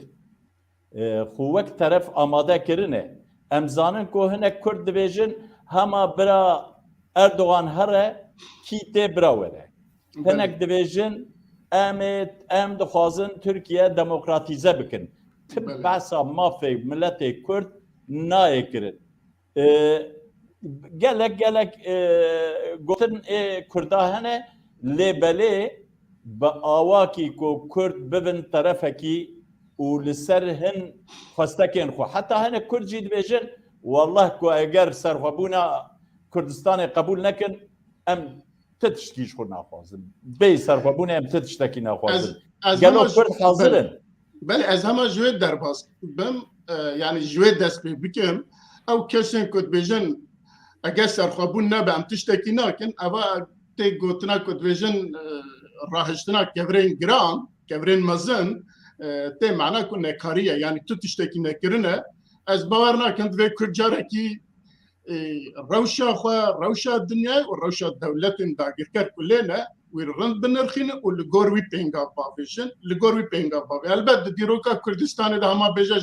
خوک طرف آماده کرنه امزانن که هنه کرد دبیجن هما برا اردوغان هره کیته برا وره هنک دبیجن ام دخوازن ترکیه دموکراتیزه بکن تب بحثا مافی ملت کرد نای کرد گلک گوتن کرده هنه لیبله با آواکی که کرد ببن طرفکی و لسر هن خواستکین خو حتی هنه کرد جید بیجن والله که اگر سرخوابونا کردستان قبول نکن ام تتشتیش خود نخوازن بی سرخوابونه ام تتشتکی نخوازن گلو کرد حاضرن بله از همه جوی درباز بم یعنی جوی دست بکم او کسین کد بیجن اگر سرخوابون نبه ام تشتکی نکن اوا تی گوتنا کد بیجن راهشتنا کورین گران کورین مزن تی معنا کن نکاریه یعنی تو تشتکی نکرنه از باور نکند و کرجاره کی روشا دنیا و روشا دولت داگر کرد کلینا ويرند بنرخين والجوروي بينغا بافيشن الجوروي بينغا بافي البته ديروكا كردستان ده ما بيجا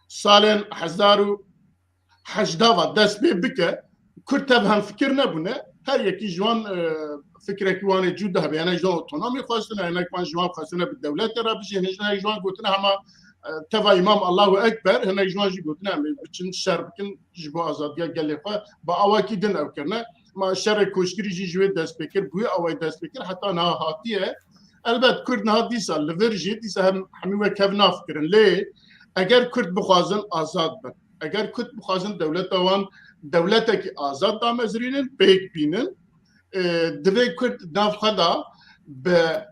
سالن حزارو حجداوا دست بك كرتب هم فكرنا بنا هر يكي جوان فكرك وانه جوده بيانا جوان اوتونومي خاصنا انا كمان جوان خاصنا بالدوله ترى بيجي هنا جوان قلتنا هما تبع امام الله اكبر هنا جوان جي قلتنا بتشن شر بكن جبو ازاديه قال لي با اواكي دن او كرنا ما شر کوشگری جوی دست بکر بوی اوای دست بکر حتی نه هاتیه البته کرد نه دیسا لورجی دیسا همی و کفناف کرن لی اگر کرد بخوازن آزاد بن اگر کرد بخوازن دولت وان دولت کی آزاد دامزرینن پیک بینن دوی کرد ناف خدا به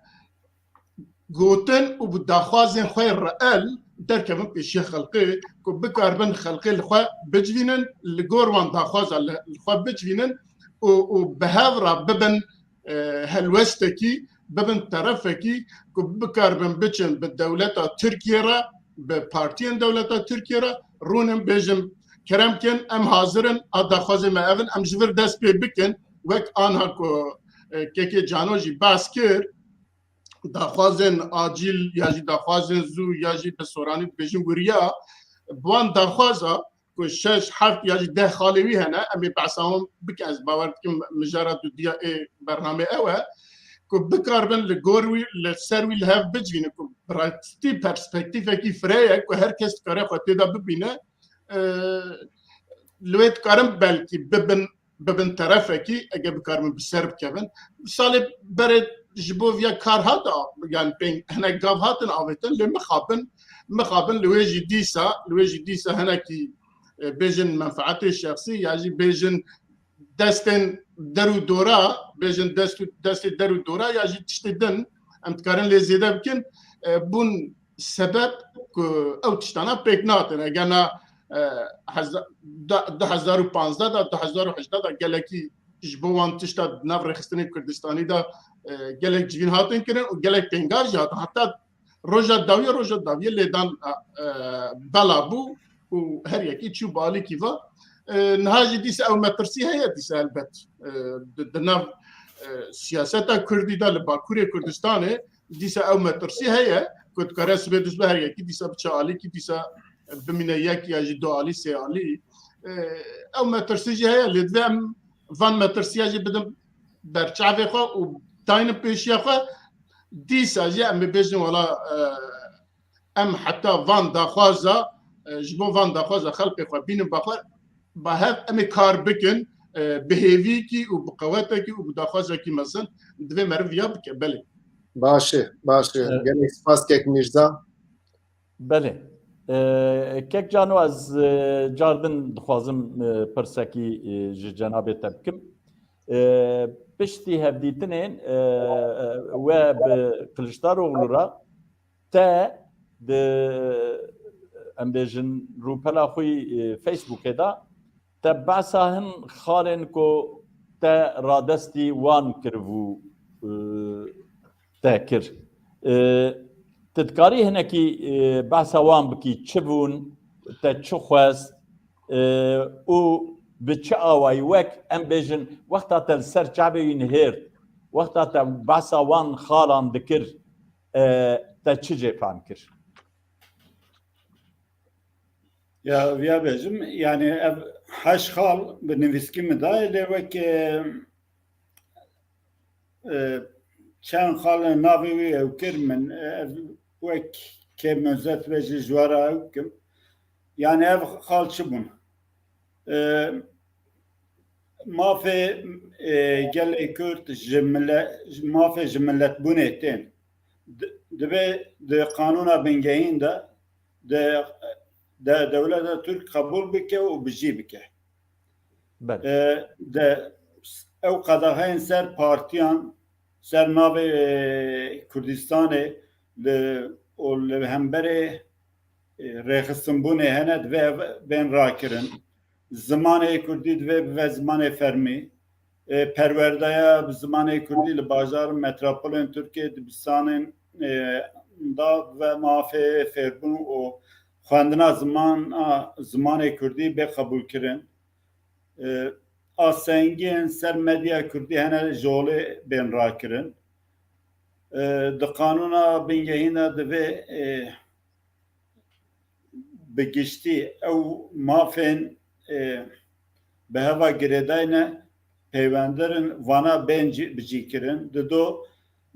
گوتن و بداخوازن خوی رئال در کم پیشی خلقی که بکاربن خلقی لخوا بجوینن لگور وان داخواز لخوا بجوینن و به هفرا ببن هلوستکی ببن طرفکی که بکاربن بچن به دولت ترکیه را به پارتین دولت ترکیه را رونم بیجم کرم کن ام حاضرن داخواز ما اون ام جور دست پی بکن وک آنها که جانوجی باس کرد داخوازن عاجل یا جی داخوازن زو یا جی به سورانی بجیم وریا بوان داخوازا که 6 7 یا جی 10 خالوی هنه امی بحثاهم بک از باور کم مجارات دیا برنامه اوه که بکاربن لگوروی لسروی لحف بجوینه که براستی پرسپکتیفه کی فریه که هر کس کاره خواهده دا ببینه لویت کارم بلکی ببن طرفه کی اگه بکارم بسر بکبن سال برد جبو ویا کار هاتا يعني بين هنا قافهات عاوتن مخابن لويجي ديسا هنا كي بيجن منفعته الشخصية يعني بيجن دستن درو دورا بيجن دست درو دورا يعني تشتدن ام تكارن لي زياده بكن بون سبب او تشتانا بيكناتن انا 2015 دا 2018 دا گلکی جبوان تشتا نفر خستنی کردستانی دا گلک جوین هاتن کرن و گلک پنگار جات حتی روجا داویه لیدان بلابو و هر یکی چو بالی کیوا نهاجی دیس او مترسی هیا دیس البت دناف سیاستا کردی دا لباکوری کردستانه دیس او مترسی هیا کد کاره سبیدوس به هر یکی دیسا بچه آلی کی دیسا بمینه یکی یا جی دو آلی سی آلی او مترسی جی هیا لیدویم وان مترسی جی بدم برچاوی خواه و تاین پیشی خواه دیسا جی امی بیجن والا ام حتی وان داخوازا جبو وان داخوازا خلقی خواه بینم بخواه با هف امی کار بکن بهیوی کی و بقوته کی و بداخوازا کی مثلا دوی مرویا بکن بله باشه گلی سپاس کک میرزا بله کک جانو از جاردن دخوازم پرسکی جناب تبکم پشتی هفدیتنین و کلشتاروغلو را تا ام بیجن روپلا خوی فیسبوک دا تا بحثا هن خالن کو تا رادستی وان کروو تا کر تدکاری هنکی بحثا وان بکی چبون تا چو خواست و بچه آوای وک ام بیجن وقتا تا سر چعبه ینهرد وقتا تا بحثا وان خالان دکر تا چه جیپان کر Ya via bejim yani ev haşxal bi nivîskî mi daye lê wek çend xal navê wî ew kir min ev wek kê mezet ve ji jwara ew kim yani ev xal çi bûn mafê gelê Kurd ji mafê ji milletbûnê tên dibe di qanûna bingehîn de دولت ترک قبول بکه و بجی بکه ده او قداهین سر پارتیان سر ناو کردستان و همبر ریخستنبونه هند و بین را کرن زمان کردی و زمان فرمی پروردهیا زمان کردی لباجار متروپولین ترکیه دبستان دا و مافه فربون و خواندنا زمان کردی به قبول کردن آسنگین سر مدیا کردی هنر جوله بین را کردن د قانونا بینگهینا دوی بگشتی او مافین به هوا گرداینا پیوندرن وانا بینجی بجی کردن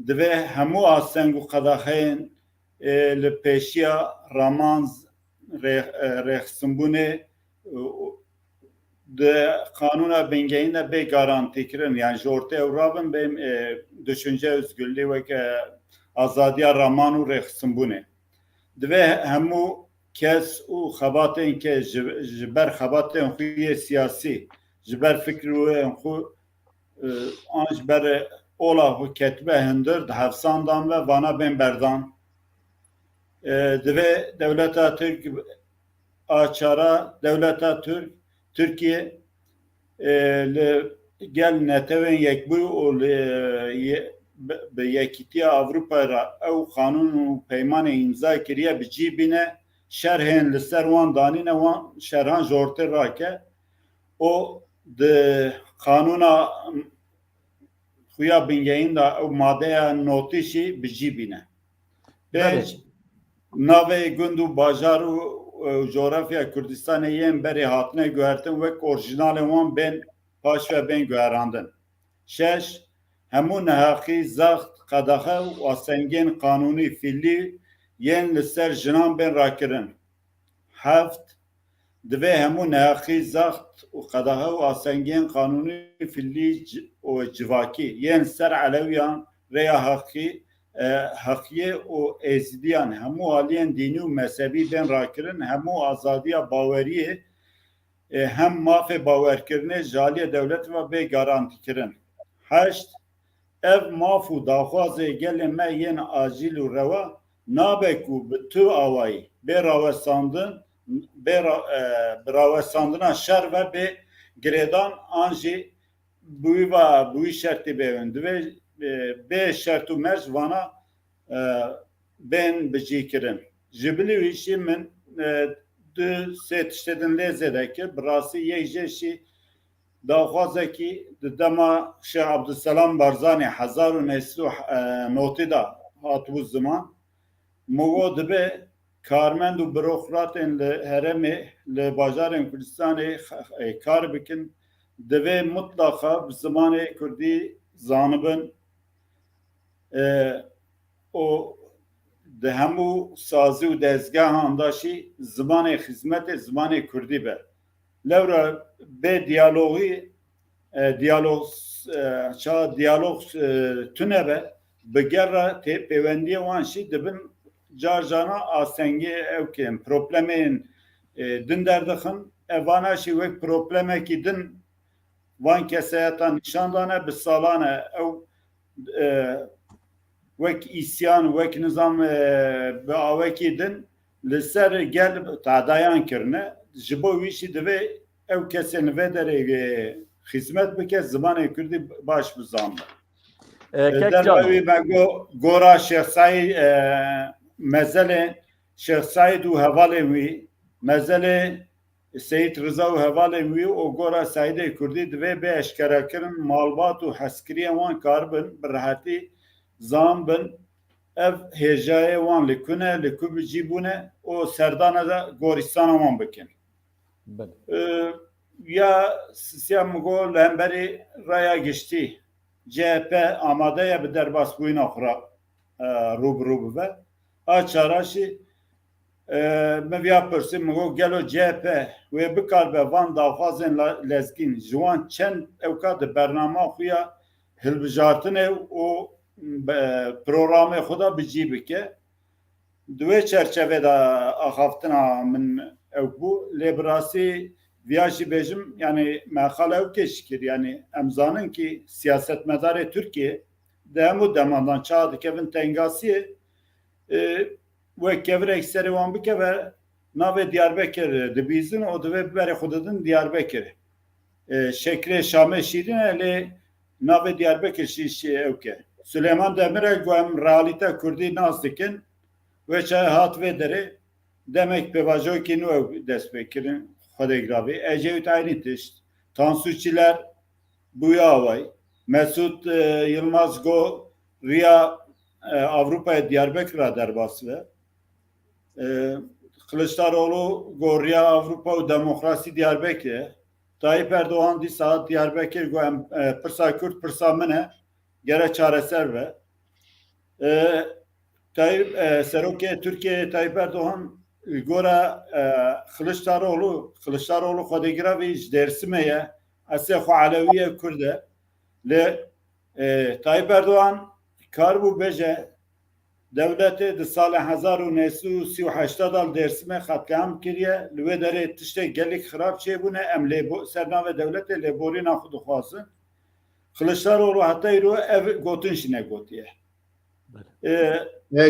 دوی همو آسنگو قداخین لپیشیا رامانز ریخستنبونه de kanuna bengeyine be garanti kirin yani jorte evrabın benim düşünce özgürlüğü ve azadiya ramanu rexsin bu ne ve hemu kes u xabatên ke ji ber xabatên xwe siyasî ji ber fikrên xwe an ji ber ola xwe ketbe hindir di hevsandan ve vana bên berdan divê devleta Türk açara devleta Türkiye gel netewên yekbû û bi yekîtiya Avrupa ra ew kanûn û peymanê îmza kiriye bi cî bîne şerhên li ser wan danîne wan şerhan ji ortê rake o di kanûna xuya bingehîn da ew madeya notî jî bi cî bîne. Pênc navê gund û bajar û coğrafya Kurdistanê yên berê hatine guhertin wek orijinalên wan bên paş ve bên guherandin. Şeş hemû neheqî zext qedexe û asengên kanûnî fîlî yên li ser jinan bên rakirin. Heft divê hemû neheqî zext û qedexe û asengên kanûnî fîlî û civakî yên ser Elewiyan rêya heqiyê û êzidiyan hemû aliyên dînî û mezhebî bên rakirin hemû azadiya baweriyê hem mafê bawerkirinê ji aliyê dewlet ve bê garantî kirin. Heşt ev maf û daxwazê gelê me yên acîl û rewa nabe ku bi tu awayî bê rawestandin bi rawestandina şer ve bê girêdan an jî bûyî şertî bêwin divê bê şert û merc vana bên bicîkirin. Ji bilî wî jî min du sê tiştê din lê zêdekir bi rastî yek jê jî daxwazekî di dema Şêx Abdulselam Barzanî 1990 da hatibû ziman mugo dibe karmend û bürokratên li herêmê li bajarên Kurdistanê kar bikin divê mutlaqa bi zimanê Kurdî zanibin o di hemû sazî û dezgehan da jî zimanê xizmetê zimanê Kurdî be. Lewra bê diyalogî diyalog tune be bi gera pêwendiyê wan jî dibin car cana asengê ew kirin problemên din derdixin evana jî wek problemekî din van keseyeta nîşan dane bi salan e ew wek îsyan wek nizam bi awekî din li ser gel tadayan kirine ji bo wî jî divê ew kesên vê derê xizmet bike zimanê Kurdî baş bizanbe. Derwewî me gora Şêx Saîd mezelê Şêx Saîd û hevalên wî mezelê Seyid Rıza û hevalên wî û gora Saîdê Kurdî divê bê eşkerekirin malbat û heskiriyên wan karibin bi rehetî zanbin ev hêjayê wan li ku ne li ku bicî bûne û serdana da gorîstana wan bikin. Ya sistem go li hemberî raya giştî CHP amade ye bi derbasbûyîna xwe rûbirû bibe. A çara jî me vêya pirsî min got gelo CHP wê bikarbe van daxwazên lezgîn ji wan çend ewka di bernama xwe ya hilbijartinê û programê xwe da bicî bike. Di wê çerçevê de axaftina min ew bû lê bi rastî viya jî bêjim yani me xala ew kêşkir yani em zanin ki siyasetmedarê Türkiye di hemû demandan çawa dikevin tengasiyê wek kevirek serê wan bike ve navê Diyarbekir dibîzin û divê biberê xwe didin Diyarbekir. Şekrê Şamê Şîrîn e lê navê Diyarbekir jî ew ke. Süleyman Demirel got em realîte Kurdî nas dikin ve çay hat vê derê demek pêvajokê nû ew dest pê kirin xwedê giravî. Ecevît aynî tişt. Tansu Çiller bûye away. Mesut Yılmaz got riya Avrupa'ya Diyarbakır'a derbas ve Kılıçdaroğlu got riya Avrupa û demokrasî Diyarbakır'e. Tayyip Erdoğan dî saat Diyarbakır got em pirsa Kurd pirsa min e gere çareser ve Tayyip Serokê Türkiye Tayyip Erdoğan gora Kılıçdaroğlu xwedegira ve ji Dêrsimê ye esê xwe Alewiye Kurd e lê Tayyip Erdoğan kar bû bêje devletê di salê 1938 dal Dêrsimê xetkeam kiriye li wê derê tiştê gelek xirab çêbûne em sernavê devletê lêborîna xwe dixwazin Kılıçdaroğlu heta îro ev gotin jî negotiye.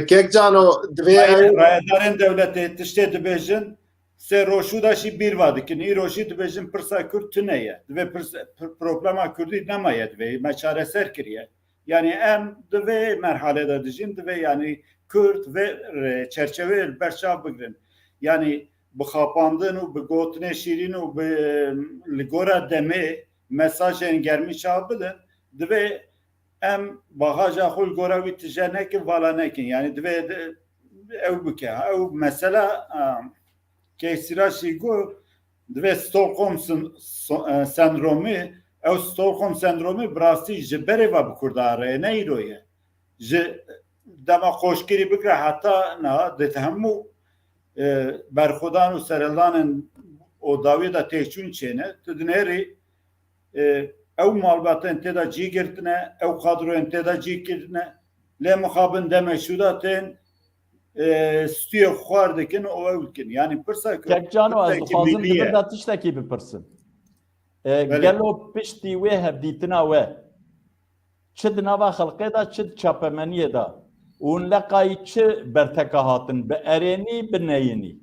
Kekcano divê Rayedarên devletê tiştê dibêjin sê roşû da jî bîrva dikin îro jî dibêjin pirsa Kurd tune ye divê problema Kurdî nemaye divê me çareser kiriye yani em divê merhale de dijîn divê yani Kurd ve çerçeve berçav bigirin yani bi xapandin û bi gotinê şîrîn û li gora demê mesajên germî çav bidin divê em bagaja xwe li gora wî tije nekin vala nekin yani divê ew bike ew mesela kêsîra jî got divê Stockholm sendromî ew Stockholm sendromî bi rastî ji berê ve bi Kurda ne îro ye ji dema xoşkirî bikire heta niha di hemû berxwedan û serhildanên odawî de têçûn çêne tu dinêrî ew malbatên têda cî girtine ew kadroyên têda cî kirine lê mixabin demê şû da tên stûyê xwar dikin û ew dikin yani pirsa Kekcano ez dixwazim li vir de tiştekî bipirsin. Gelo piştî wê hevdîtina we çi di nava xelkê da çi di çapemeniyê da û leqayî çi berteka hatin bi erênî bi neyînî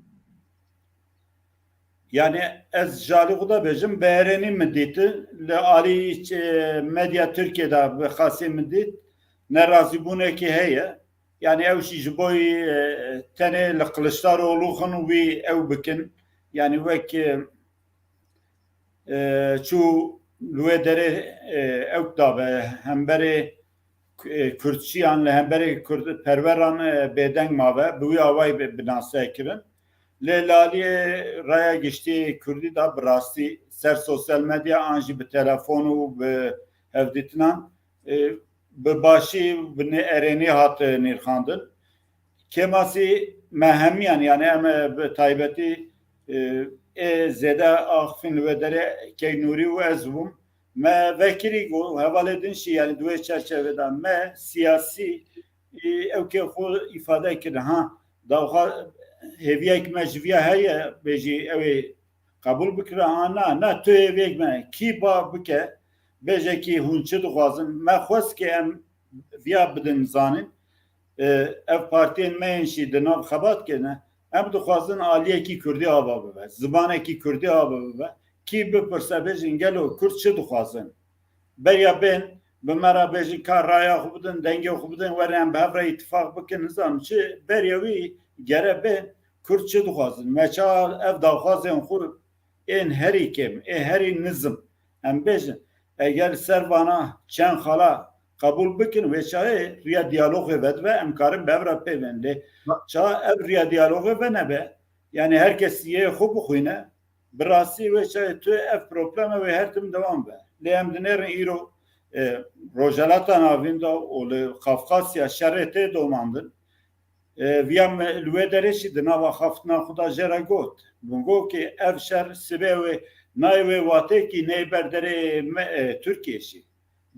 yani ez jalî xwe da bêjim bi erênî min dîtin li alî medya Tirkiyeyê bi xasî min dît nerazîbûnekî heye yani ew jî ji boî tenê li Kılıçdaroğlu xin wî ew bikin yani wek çû li wê derê ew dabe hemberê Kurdçiyan li hemberê Kurdperweran bêdeng mabe bi wî awayî binase kirin lê laliyê raya giştî Kurdî da bi rastî ser sosyal medya an jî bi telefon û bi hevdîtinan bi başî bi erênî hat nîrxandin kemasî me hemiyan yani em bi taybetî zêde axivîn li wê derê Keynûrî û ez bûm me vekirî got hevalê din jî yani di wê çerçevê de me siyasî ewkê xwe îfade kirin ha daxwa hêviyek me ji viya heye bêjî ew ê qebûl bikire na na tu hêviyek me kî ba bike bêjekî hûn çi dixwazin me xwest ki em viya bidin zanin ev partiyên me yên jî di nav xebat kirine em dixwazin aliyekî Kurdî ava bibe zimanekî Kurdî ava bibe kî bipirse bêjin gelo Kurd çi dixwazin beriya bên bi me re bêjin ka raya xwe bidin dengê xwe bidin were em bi hev re îtifaq bikin nizanim çi beriya wî gere bên Kurd çi dixwazin me ça ev daxwazên xwe ên herî kêm ê herî nizim em bêjin eger servana çend xala qebûl bikin wê çayê riya diyalogê vedibe em karin bi ev re pêvên lê ça ev riya diyalogê ve nebe yani herkes yê xwe bixwîne bi rastî wê çayê tu ev probleme wê her tim dewam be lê em dinêrin îro rojelata navîn da û li Qafqasya şerê tê domandin viya li wê derê jî di nava xaftina xwe da jê re got min got ki ev şer sibê wê nayê wê watekî ney ber derê Tirkiye jî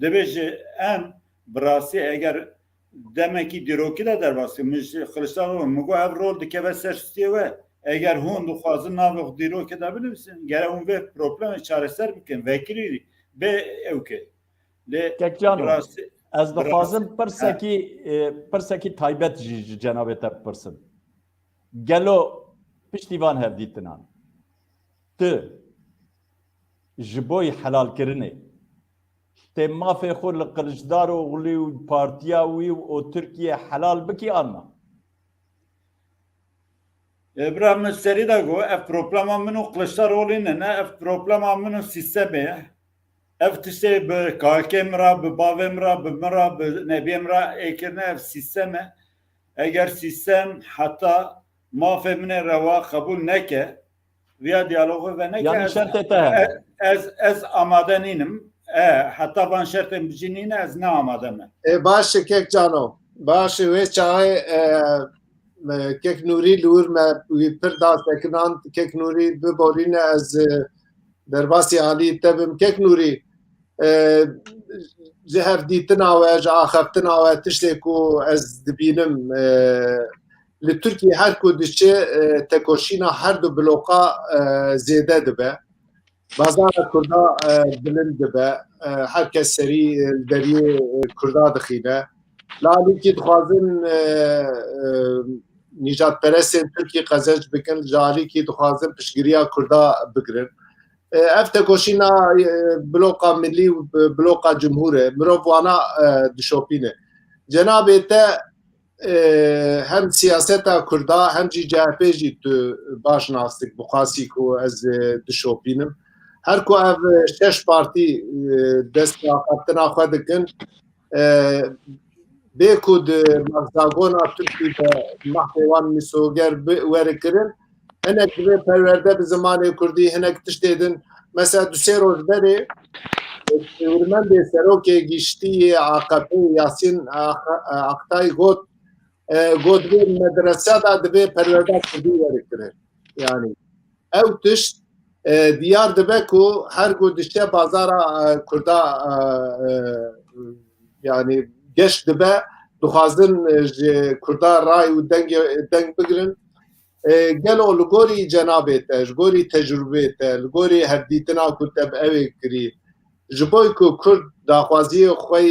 dibêje em bi rastî eger demekî dîrokî de derbasî min ji Kılıçdaroğlu min got ev rol dikeve ser stûyê we eger hûn dixwazin navê dîrokê de binivîsin gere hûn vê problemê çareser bikin vekirî bê ewkê lê Kekcano ez dixwazim pirsekî taybet ji cenabê te bipirsin gelo piştîvan hevdîtinan tu ji boî helalkirinê tê mafê xwe li Kılıçdaroğlu û partiya wî û Tirkiye helal bikî an na Ebra min serî de got ev problema min û Kılıçdaroğlu'nê ne ev problema min û sîstemê ye ev tiştê bi kakê min re bi bavê min re bi min re bi nebiyê min re êkirine ev sîstem e eger sîstem heta mafê min ê rewa qebûl neke riya diyalogê ve neke yani şertê te hene ez amade nînim heta van şertên bijî nîne ez ne amade me Baş Kekcano baş wê çayê کک نوری لور ما پر داست اکنان کک نوری ببورینه از درباسی عالی تبم کک نوری جهر دیتنا و اج آخفتنا و تشتکو از دبینم لترکیه هر کدشه تکوشینا هر دو بلوکا زیده دبه بازار کردا بلند دبه هر کس سری دریه کردا دخیله لالی کی دخوازن نجات پرستین ترکی قزج بکن جالی کی دخوازن پشگیریا کردا بگرن اف تکوشینا بلوکا ملی و بلوکا جمهوره مروف وانا دشوپینه جناب تا هم سیاستا کردا هم جی جهپی جی تو باش ناستک بخواسی کو از دشوپینم هر کو اف شش پارتی دست آقابتنا خواه دکن بیکود مغزاگونا ترکی به محتوان میسوگر ورکرن هنک به پرورده به زمان کردی هنک تشتیدن مثلا دو سه روز بری ورمند سروک گشتی عقبی یاسین اقتای گوت به مدرسه دا دبی پرورده کردی ورکرن yani ev tişt diyar dibe ku her ku dişte bazara kurda yani geç dibe duxazin kurda ray û deng bigirin gelo li gorî cenabê te ji gorî tecrübê te li gorî hevdîtina ku te bi evê kirî ji bo ku Kurd daxwaziyê xwe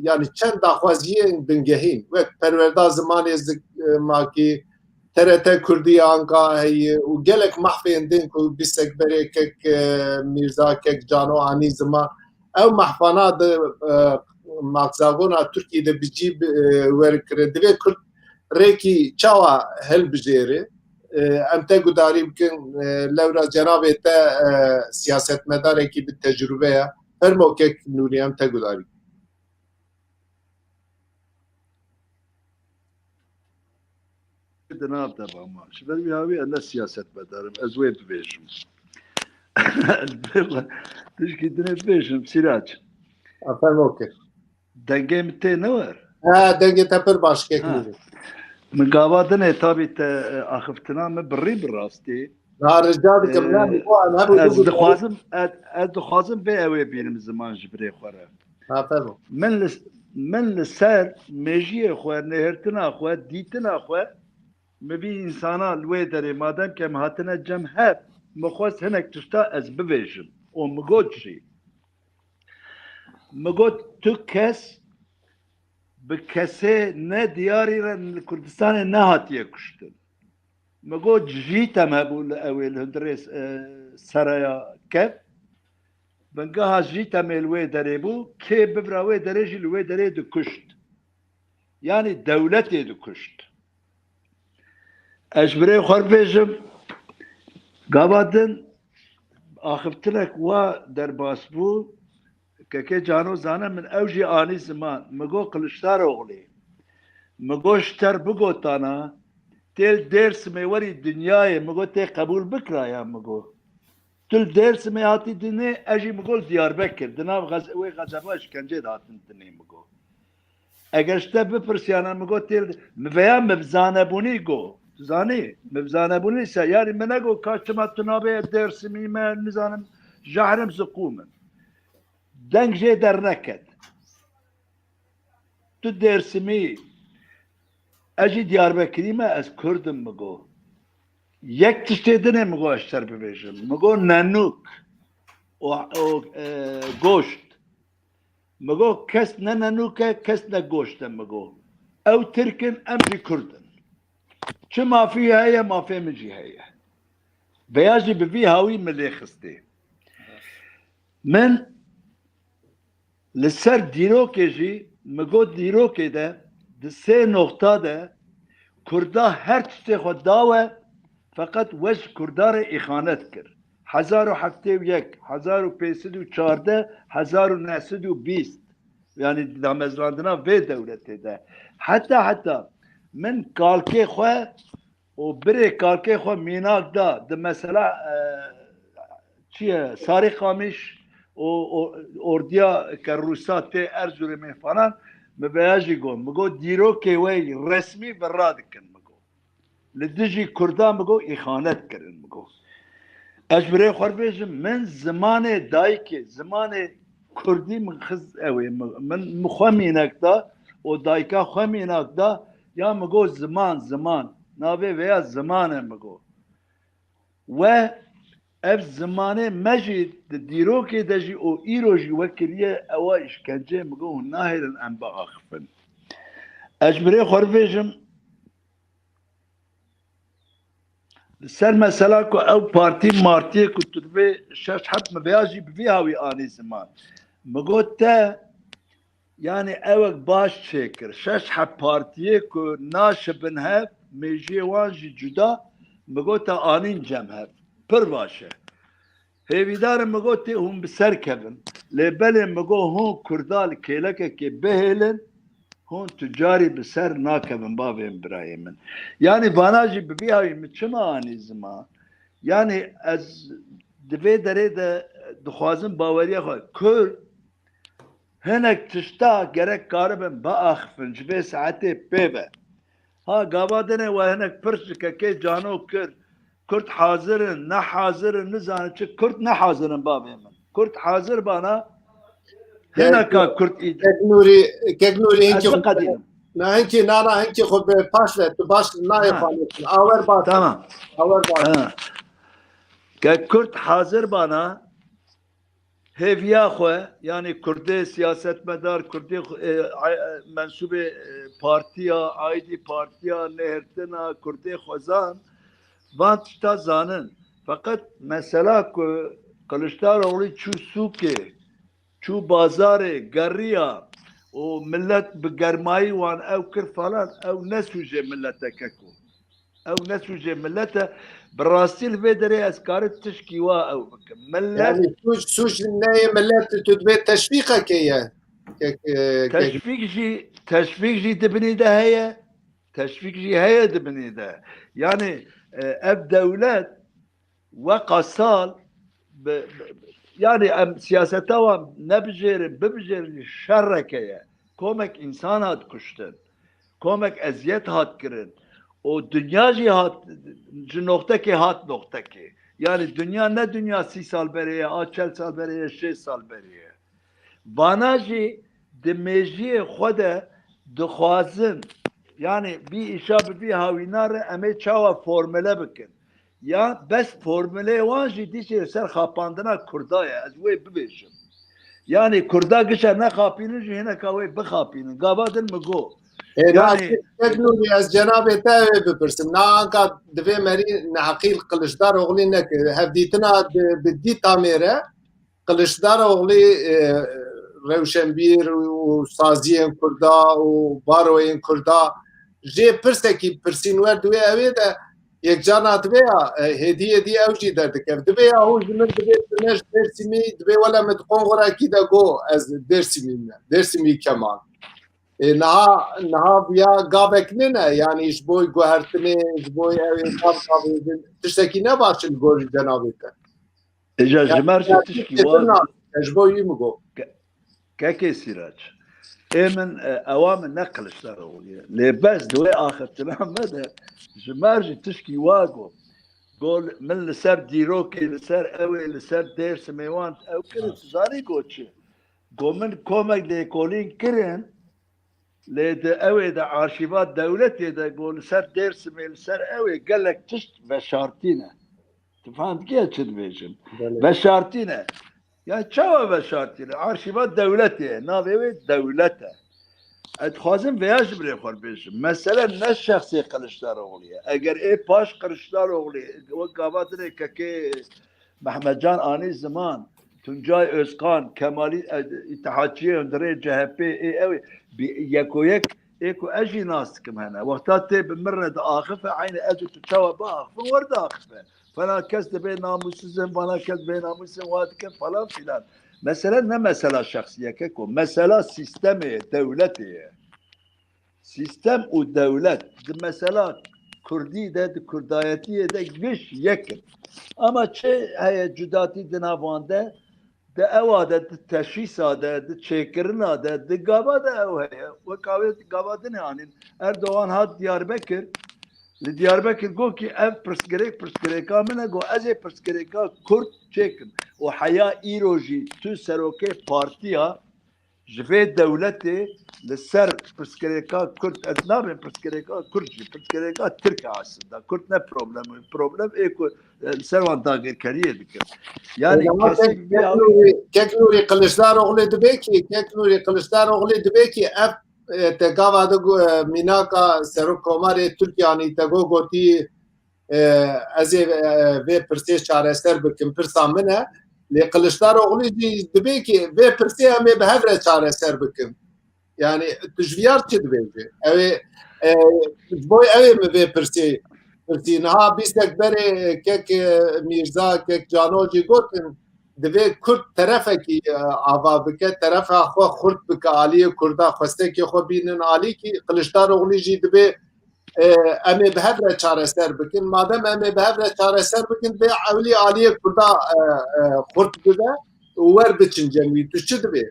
yani çend daxwaziyên dingehîn wek perwerda zimanê makî TRT Kurdî Anka heye û gelek mahfên din ku Bîsekberê kek Mîrza kek Cano Anî zima ew mahfana di Magzagona Tirkiyê de bijî werkirin divê Kurd rêkî çawa hilbijêre em te gudarî bikin lewra cenabê te siyasetmedarekî bi tecrübe ye fermo kek nûrî em te gudarî دناب دبا ما شبه وی انا سیاست مدارم از وی ببیشم تشکی دنه ببیشم سیراج fermo kek denge mi te ne var? dengê te pir baş kek nûrî من gavadine tabi te axiftina me birî bir rastî rica dikim ez dixwazim vê ew ê bînim ziman ji birê xwe re fermo min li ser mejiyê xwe nêhirtina xwe dîtina xwe مبي إنسانا الويدري ما دام كم هاتنا جم هاب مخوص هناك تشتا از ببيجم ومقود شي مقود تو كس بكسي نا دياري الكردستان نهاتيه كشتن مقود جيتا مهبول اوي الهندريس سرايا كف بنقاها جيتا من الويدري بو كي ببرا ويدري جي الويدري دو كشت يعني دولتي دو كشت اجبري خربيجم قابدن اخفتلك وا درباس بو ككي جانو زانا من اوجي اني زمان مگو قلشتار اوغلي مگو شتر بگوتانا تل درس ميوري دنياي مگو تي قبول بكرا يا مگو تل درس مي هاتي دني اجي مگول ديار بكر دناف غزوي غزباش كنجي هاتن دني مگو اگر شتا بپرسيانا مگو تل مفيا مبزانه بوني گو زاني مبزانه بوني يعني منقو كاشتما تنابي درسمي ما نزانم جهرم زقومن دنگ جي در نكد تو درسمي اجي ديار بكري ما از كردم مگو يك تشتيدنه مگو اشتر ببيجم مگو نانوك و گوشت مگو كس نانوكه كس نگوشت مگو او تركن امجي كردن چه مافی هيا مافی مجي هيا بياجي بفي هاوي ملي خستي من لسر ديروكي جي مگو ديروكي ده دسي نقطة ده كردا هر تشتي خود داوه فقط وش كردار اخانت كر 1071 1514 1920 يعني دامزراندنا في دولتي ده حتى من کالکی خو و بری کالکی خو میناک دا ده مثلا چیه ساری خامیش و اردیا که روسا تی ارزوری میفانن مبیاجی گون مگو دیرو که وی رسمی براد کن لدجی کردان بگو اخانت کرن بگو اش برای خور بیشم من زمان دایک زمان کردی من خز اوی من مخمینک دا و دایکا خمینک دا یا مگو زمان نابه ویا زمانه مگو و اف زمانه مجید دیروکی دجی او ایروجی وکریه اوا اشکنجه مگو ناهرن ام با اخفن اش برای خور بیشم سر مثلا کو او پارتی مارتی کو تربه شش حد مبیاجی بی هاوی آنی زمان مگو تا yani evek baş çekir şeş hep partiye ku naşibin hep mejiye wanjı cuda mego ta anin cem hep pır başe hevidarım mego te hum biser kevin lebele mego hon kurdal keleke ke behelin hon tücari biser nakevin babem İbrahim'in yani banacı bir havi çima ani zima yani az dve dere de duhazın bavariye kür هناك تشتا جرك قاربن بأخفن جبه ساعتي بيبه ها قابادنا وهناك برشك كي جانو كرت حاضرن نا حاضرن نزانه چه كرت نا حاضرن بابي من كرت حاضر بانا هناك كرت ايد كنوري هنكي قديم نا هنكي نانا هنكي خب باشلت باش نا يفعلت اول باش تمام اول باش كرت حاضر بانا هevya xwe yani Kurdê siyasetmedar Kurdê mensûbê partiya aidî partiya nêrtina Kurdê xwezan van tişta zanin fakat mesela ku Kılıçdaroğlu çû sûkê çû bazarê geriya û millet bi germayî wan ew kir falan ew nesûje milleteke ku ew nesûje millete براستی به دری از کار تشکیوا او بکن ملت يعني سوش ناي ملت تدبي تشويقه كيه تشویق جی دبنی ده هيا تشویق جی هيا دبنی ده yani ev devlet ve kasal yani siyasete var ne bicerin şerrekeye komek insan hat kuştun komek eziyet hat kirin o dünya cihat nokta ki hat nokta ki yani dünya ne dünya 30 sal beriye 40 sal beriye 6 sal beriye bana ji de mejiye xwede dixwazin yani bir işa bir havinare eme çawa formüle bikin ya bes formüle wan ji dişe ser xapandına kurdaya ez wê bibêjim yani kurda gişe ne xapînin ji hene ka wê bixapînin gavadin mi go يعني تقولي از جناب تاوي ببرسم نا انكا دفي مري نعقيل قلشدار اغلي نك هفديتنا بدي تاميره قلشدار اغلي روشنبير وسازيين كردا وباروين كردا جي برسكي برسين وردوي اوي ده يك جانا دبي هديه دي اوجي دردك دبي هو جنن دبي نش درسمي دبي ولا متقون غرا كيدا جو از درسمي كمان نها بیا گابک نه یعنی اش بوی گوهرتنه اش بوی اوی گاب تشتکی نباشن گوری جنابی که اجا جمرش تشکی واز اش بوی مگو که سیراج من اوام نقلش داره اولیا لباس دوی آخر تنام مده جمرش تشکی واگو قول من لسر دیروکی لسر اوی لسر درس میوان او کرد زاری گوچه قول من کومک لیکولین کرن لید اوی دا عارشیبات دولتی دا گول سر درس میل سر اوی گلک تشت و شارتینه تفهمت که چه بیشم و شارتینه yani çava ve şartıyla arşivat devleti navevi devlete etxazım veya jibre xorbeşim mesela ne şahsi Kılıçdaroğlu eğer paş Kılıçdaroğlu o gavadine ki Mehmetcan ani zaman Tuncay Özkan Kemali İttihatçıya öndere CHP ev yakoyek eko اجي ناسكم هنا وقتات بمرنا اخفه عين اجو تشوا باخفه ورد اخفه فلا كسد بين ناموسهم فلا كسد بين ناموسهم وهذا فلان فلان مثلا ne mesela şahsiye keko mesela sistemi devleti sistem o devlet mesela Kurdi de Kurdayeti de güç yekin ama çe heye cudati dinavande de evade de teşhisade de çekirnade de gavada ev heye ve kavet gavadın yani Erdoğan had Diyarbakır لدياربكر قوكي اف برسكريكا منا قو ازي برسكريكا كرد تشيكن وحياة ايروجي تو سروكي بارتيا جفيت دولتي للسر برسكريكا كرد ادنابي برسكريكا كردجي برسكريكا تركي عاصمة كرد نا بروبلم ايكو السروان داغير كاريه دكر يعني كسي كيكنوري قلشدار اغلي دبيكي كيكنوري قلشدار اغلي دبيكي اف تقاوى دقو ميناكا سروك كوماري تركياني تقو قوتي ازي في برسي شارستر بكم برسا منها لقلشدار اغلي دبيكي في برسي امي بهفرة شارستر بكم يعني تجفيار تدبيكي اوي بوي اوي مي في برسي برسي نها بيستك بري كيك ميرزا كيك جانوجي قوتن دوی کرد طرفه کی آوا بکه طرفه خو خورد بکه علی کردا خواسته که خو بینن علی کی قلشدار اغلی جی دوی امی به هر چاره سر بکن مادام امی به هر چاره سر بکن به اولی علی کردا خورد بده ور بچن جنوی تو چه دوی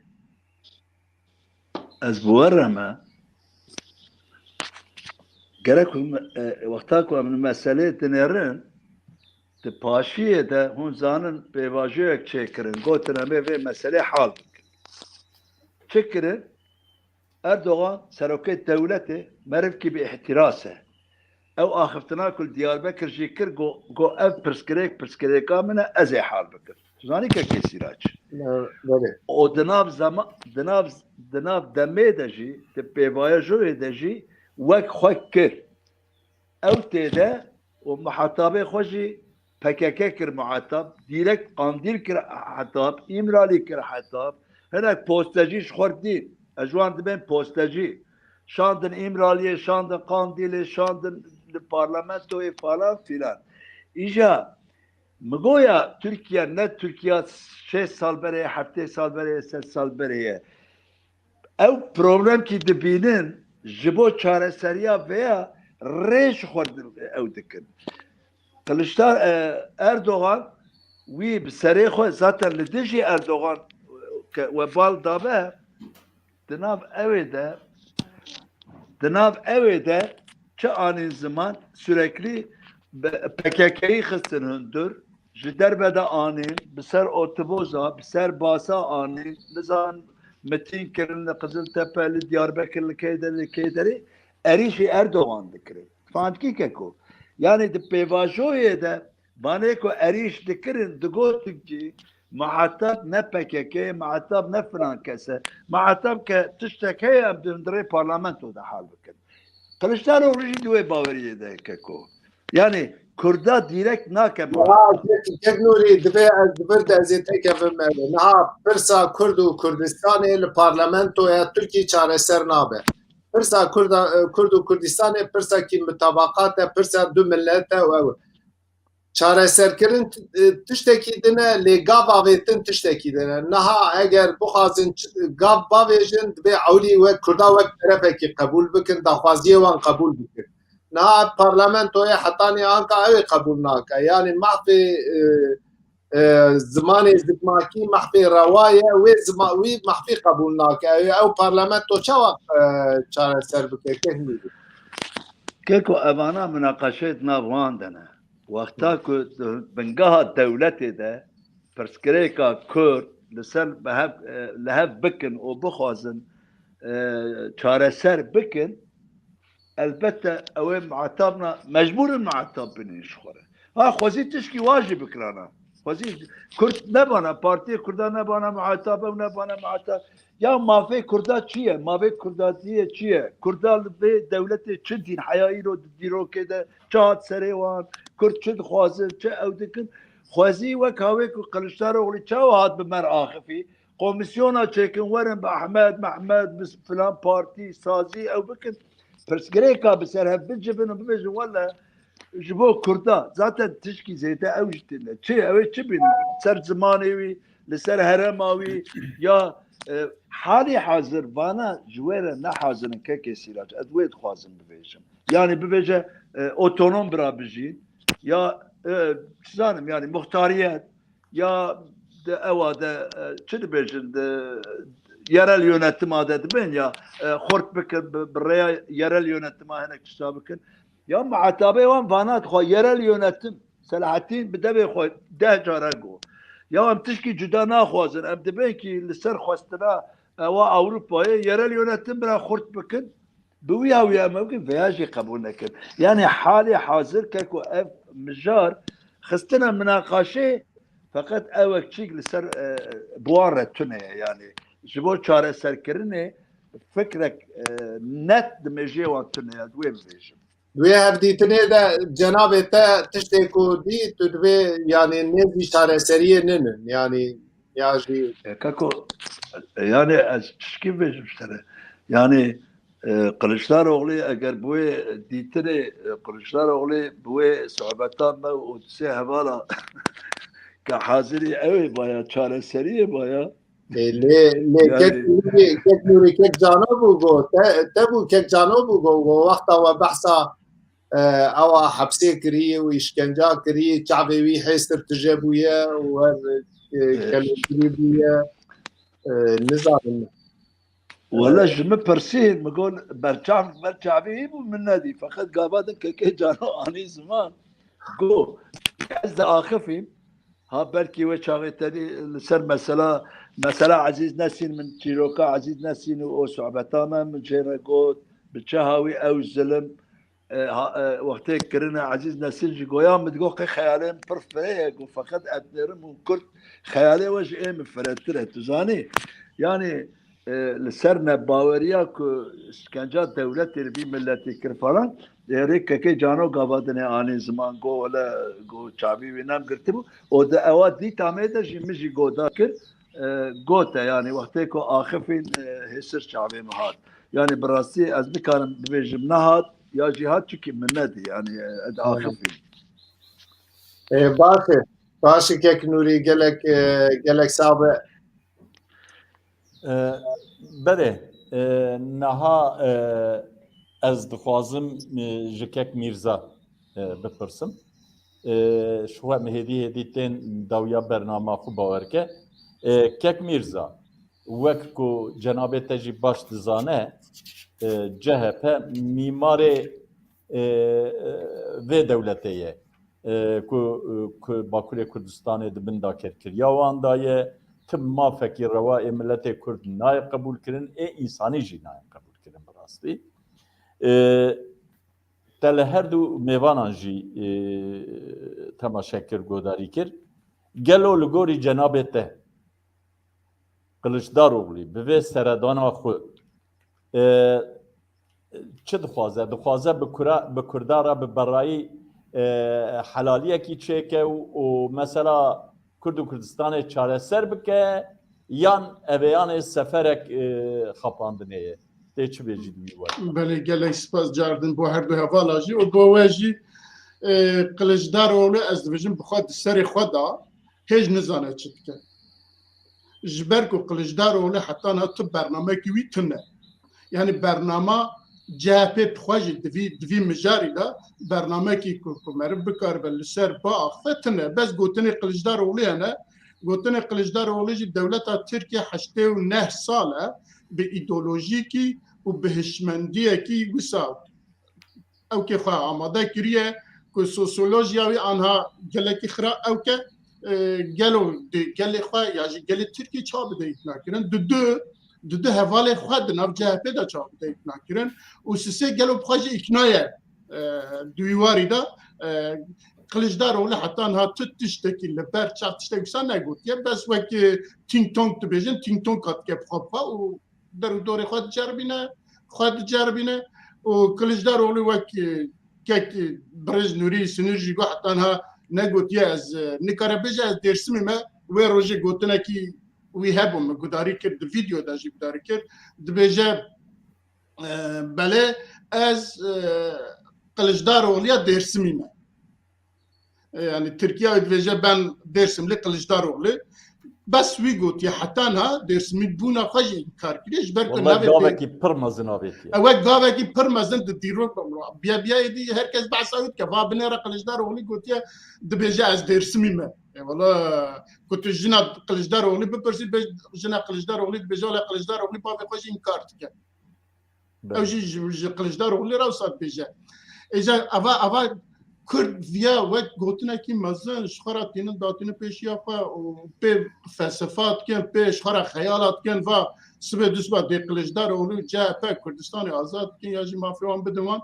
از بورما گرکم وقتا من مسئله تنرن تپاشیه ده هون زانن پیواجویک چکرن گوتن همه و مسئله حال بکن چکرن اردوغان سروکت دولته مرف کی به احتراسه او آخفتنا کل دیاربکر جیکر گو اف پرسکریکا منه ازی حال بکن زانی که کسی راج او دناب دمه ده جی تپیواجوی ده جی وک خوک کر او تیده و محطابه خوشی PKK kir muhatap, direkt Kandil kir hatap, İmrali kir hatap. Henek postacı şort değil. Ejwan ben postacı. Şandın İmrali'ye, şandın Kandil'e, şandın parlamentoya falan filan. İja, mıgoya Türkiye, ne Türkiye 6 sal bereye, 7 sal bereye, 8 sal bereye. Ev problem ki dibinin, jibo çareseriya veya reş xordin ev dikin. Kılıçlar Erdoğan ve Serexo zaten lidişi Erdoğan ve bal dabe dınav evde çı anın zaman sürekli PKK'yı xısınındır. Jiderbede anın, biser otoboza, biser basa anın, bizan Metin Kirinli, Kızıltepe'li, Diyarbakırlı Keyderi, erişi Erdoğan dikiri. Fandki keko. Yani de pevajoye de bana ko eriş dikirin digotuk ki muhatap ne PKK, muhatap ne falan kese, muhatap ke tiştekeye abdündire parlamentoda hal bikin. Kılıçdaroğlu duve bavariye de keko. Yani Kurda direkt nakem. Teknuri dve bir de ezete kevim evi. Naha Pirsa Kurdu Kurdistan'ı parlamentoya Türkiye çareser nabe. Pirsa Kurdu Kurdistan'ı Pirsa ki mutabakata Pirsa du millete ve çareserkirin tişteki dine le gav avetin tişteki dine. Naha eğer bu hazin gav bavejin dve avli ve Kurda ve terefeki kabul bikin, daxwaziye wan kabul bikin. Na parlamentoya hatani anka evi kabul naka. Yani mahfi زمانی زدماکی محفی روایه و محفی قبول ناکه او پارلمنتو چه وقت چاره سر بکه که میدی كيكو أمانة مناقشة نافواندنا وقتا كو بنقاها الدولة ده برسكريكا كورد لهف بكن وبخوزن چاره سر بكن البته اوه معتابنا مجبور معتاب بنيش خوره ها خوزي تشكي واجب كرانا خوزي كرد نبانا بارتي كردا نبانا معتاب او نبانا معتاب يا ما في كردا چيه ما في كردا ديه چيه كردا به دولت چه دين حيائي رو ديرو كده چات سريوان كرد چه خوازه چه او دكن خوزي وكاوي قلشتار اغلي چاوهات بمر آخفي قومسيونا چيكن ورن بأحمد محمد بس فلان بارتي سازي او بكن Persgreka بسر بجبن وبجن ولا جبو كردا zaten تشكي زيتا اوجتنا شي اوي تشبين سر زمانوي لسر هرماوي يا حالي حاضر وانا جويرة نا حاضرن كاكي سيراج ادويت خوازن ببيجم يعني ببيجه اوتونوم برابجين يا شزانم يعني مختاريات يا de eva de çi bejin de yerel yönetim adet ben ya xort bikin biraya yerel yönetim henek çta bikin یا معتابه وان وانات خو yerel yönetim Selahattin bi devê xwe 10 cara got ya em tişkî cuda naxwazin em dibin ki li ser xwestina ewa Avrupayê yerel yönetim bira xurt bikin bi wî hawiya me bikin veya jî qebûl nekin yani halê hazir ke ku ev mijar xistina münaqaşê fakat evek çîk li ser buwan re tune yani ji bo çareserkirinê fikrek net di mêjê wan tune wê bibêjim Wê hevdîtinê de cenabê te tiştê ku dî tu divê yani nêzî çareseriyê ninin yani ya jî Kako yani ez çişkî bêjim sere yani Kılıçdaroğlu eğer bu dîtinê Kılıçdaroğlu bu sohbetan me û sê hevala ka hazirî ew baya çareseriyê baya lê kek nûrî kek cano bû got te bû kek cano bû got wexta we behsa ewa hepsê kirî û îşkenca kirî çavê wî hêstir tije bûye û kelêkirî bûye nizanim ولا جم برسين بقول برشعبي من نادي فخد قابادن كي جانو اني زمان جو از اخفي ها بركي وشاغي تاني سر مثلا عزيز نسين من تيروكا عزيز نسين او صعبتانا من جيرغوت بتشهاوي او الزلم وقتها كرنا عزيز نسين جويا متقول خيالين برفيق وفقد ادرم وكل خيالي وجه ايه من فراتره تزاني يعني لسرنا باوريا كو اسكنجا دولت البي ملتي كرفان ديريك كي جانو قابادني اني زمان جو ولا جو چابي وينام قرتبو او ده اواد دي تاميدا جي مجي جو داكر جوتا يعني وقتكو اخفين هسر چابي مهات يعني براسي از بكارم بيجم نهات يا جهات چكي من ندي يعني اخفين باشه كيك نوري قالك سابق بله نها از دخوازم جکک میرزا بپرسم شو هدی تین داویا برنامه خوب باور که کک میرزا وقت کو جناب تجی باش دزانه CHP میمار و دولتیه که باکور کردستان دبندا کرکریا واندایه تم ما فکر روای ملت کرد نای قبول کردن انسانی جی نای قبول کردن براستی تل هر دو میوانان جی تماشا کرد گوداری کرد گلو لگوری جناب ته Kılıçdaroğlu به سردان خو چه دخوازه به کردارا به برای حلالیه کی چه که و مثلا کرد و کردستان چاره سر بکه یان اویان سفرک خپاندنه ده چه بیجید میوار بله گله سپاس جاردن بو هر دو هوالاجی و بو واجی Kılıçdaroğlu ez dibêjim bi xwe di serê xwe da hêj nizane çi dike ji ber ku Kılıçdaroğlu heta tu bernamekî wî tune yani bernama CHP bixwe jî divî mijarî da bernamekî ku meriv bikaribe li ser biaxe tune bez gotinê Kılıçdaroğlu hene gotinê Kılıçdaroğlu jî dewleta Tirkiye 89 sal e bi îdeolojîkî û bi hişmendiyekî wisa ew kê xwe amade kiriye ku sosyolojiya wî anha gelekî xira ew ke gelo gelê xwe ya jî gelê Tirkiye ça bide îknakirin di hevalê xwe di nav CHP de ça bide îknakirin û sisê gelo bixwe jî îknaye di wî warî da Kılıçdaroğlu heta niha tu tiştekî li ber çav tiştek wisa negotiye bes wekî think tank dibêjin think tank hatike bixwe û derûdorê xwe diceribîne û Kılıçdaroğlu wekî kek Birêj Nûrî Sinûr jî got heta niha negotiye ez nikare bêje ez Dêrsimê me wê rojê gotinekî wî hebû min gudarî kir di vîdeo de jî gudarî kir dibêje belê ez Kılıçdaroğluya Dêrsimî me yani Tirkiye dibêje ben Dêrsimlî Kılıçdaroğlu bes wî gotiye heta niha Dêrsimî bûna xwe jî inkar kiriye ji ber ku gavekî pir mezin avêtiye ew gavekî pir mezin di dîrok biyayê dî herkes behsa wî dike va binêre Kılıçdaroğlu gotiye dibêje ez Dêrsimî me valla ku tu jina Kılıçdaroğlu bipirsî jina Kılıçdaroğlu dibêje ola Kılıçdaroğlu bavê xwe jî inkar dike ew jî ji Kılıçdaroğlu re wisa dibêje اجا اوا کرد ویا وقت گوتنه کی مزن شخرا تینن داتین پیشیا خو و به فلسفات کن پیش خرا خیالات کن و سبه دوسبا دقلجدار اولو جا په کردستان آزاد کن یا جی مافیان بدوان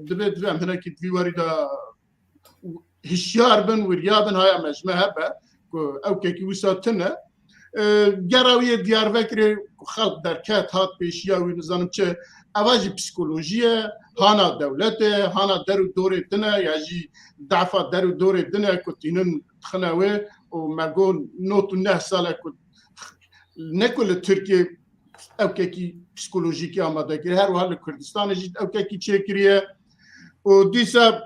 دبه همه کی دیواری دا هشیار بن وریابن های مجمع به او که وساتنه گراوی دیاربکر خلق درکت هات پیشیا و نظام چه اواجی پسیکولوژیه هانا دولته هانا درو دوره دنه یا جی دعفا درو دوره دنه کتینن تخنوه و مگون نوتو 9 ساله کت نکل ترکیه او که پسیکولوژیکی آماده کری هر و حال کردستان جید او که چه کریه و دیسا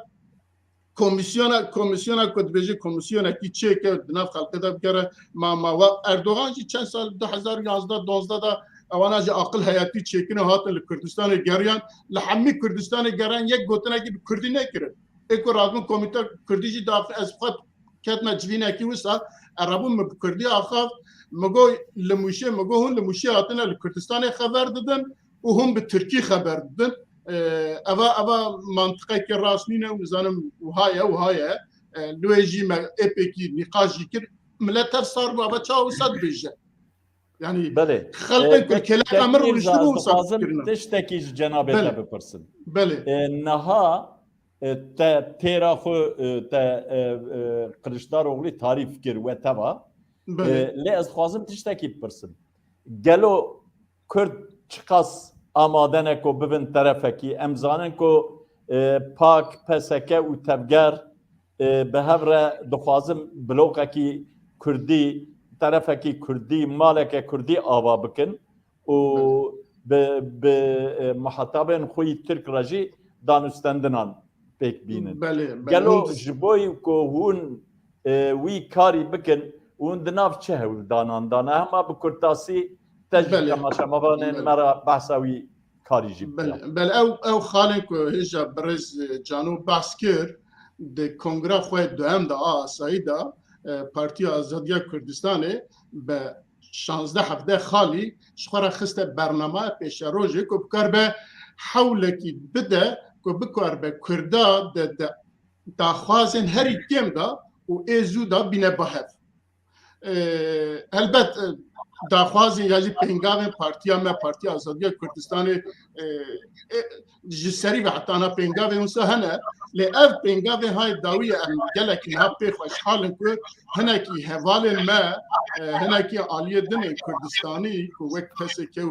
کمیسیونا کد بجی کمیسیونا کی چه که ناف خلق دا بگره ما اردوغان جی چند سال 2011 12 دا اوانا جی عقل حیاتی چیکنه هاتن لکردستان گریان لحمی کردستان گریان یک گوتنه کی کردی نکره ایکو رادمون کمیته کردی جی دافع از خود کتنا جوینه کی وسا عربون کردی آخاف مگو لموشه مگو هون لموشه هاتن لکردستان خبر دادن و هم به ترکی خبر دادن اوا منطقه که راست نینه و نزانم وهايه لويجي ما ايبيكي نقاش كر ملتر صار بابا تشاو صد بيجه يعني بله خلق كل كلام امر ونشتغل لازم تشتكي جنابته بپرسن بله نها تيرا خو قرشدار اوغلي تعریف کر و تبا لی از خوازم تشتكي بپرسن گلو کرد چقاس آمادنه کو ببن طرفکی امزانن کو پاک پسکه و تبگر به هفره دخوازم بلوککی کردی طرفکی کردی مالک کردی آوا بکن و به محتابن خوی ترک رجی دانستندنان پیک بینن گلو جبوی کو هون وی کاری بکن هون دناف چه هول دانه همه بکرتاسی تجربه تماشا مبانن مرا بحثاوی کاری جیب بل او خالق هجا برز جانو بحث کر ده کنگره خواه دوهم دا آسایی دا پارتی آزادی کردستانه به 16 خالی شخوره خست برنامه پیش روژه که بکار به حولکی بده که بکار به کرده دا خوازن هری کم دا و ایزو دا بینه بحف البته داخوازی یعنی پنگاوی پارتی آزادی کردستان جسری و حتانا پنگاوی اونسا هنه لی اف پنگاوی های داوی گله که ها پی خوشحالن که هنه کی حوال ما هنه کی آلیه دن کردستانی که وقت کسی که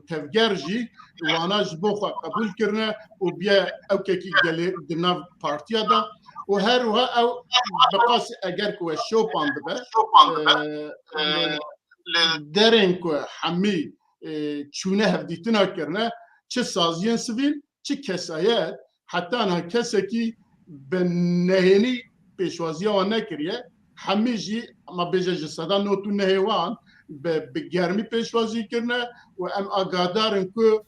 تفگر جی وانا جبو خواه قبول کرنه و بیا او که گله دناو پارتیا دا و هر و او بقاس اگر که شوپان بده درین که همی چونه هفدیتنا کرنه چه سازیان سویل چه کسایت حتی آنها کسی که به نهینی پیشوازی آن نکریه همی جی اما بیجه جسدا نوتو نهیوان به گرمی پیشوازی کرنه و ام آگادارن که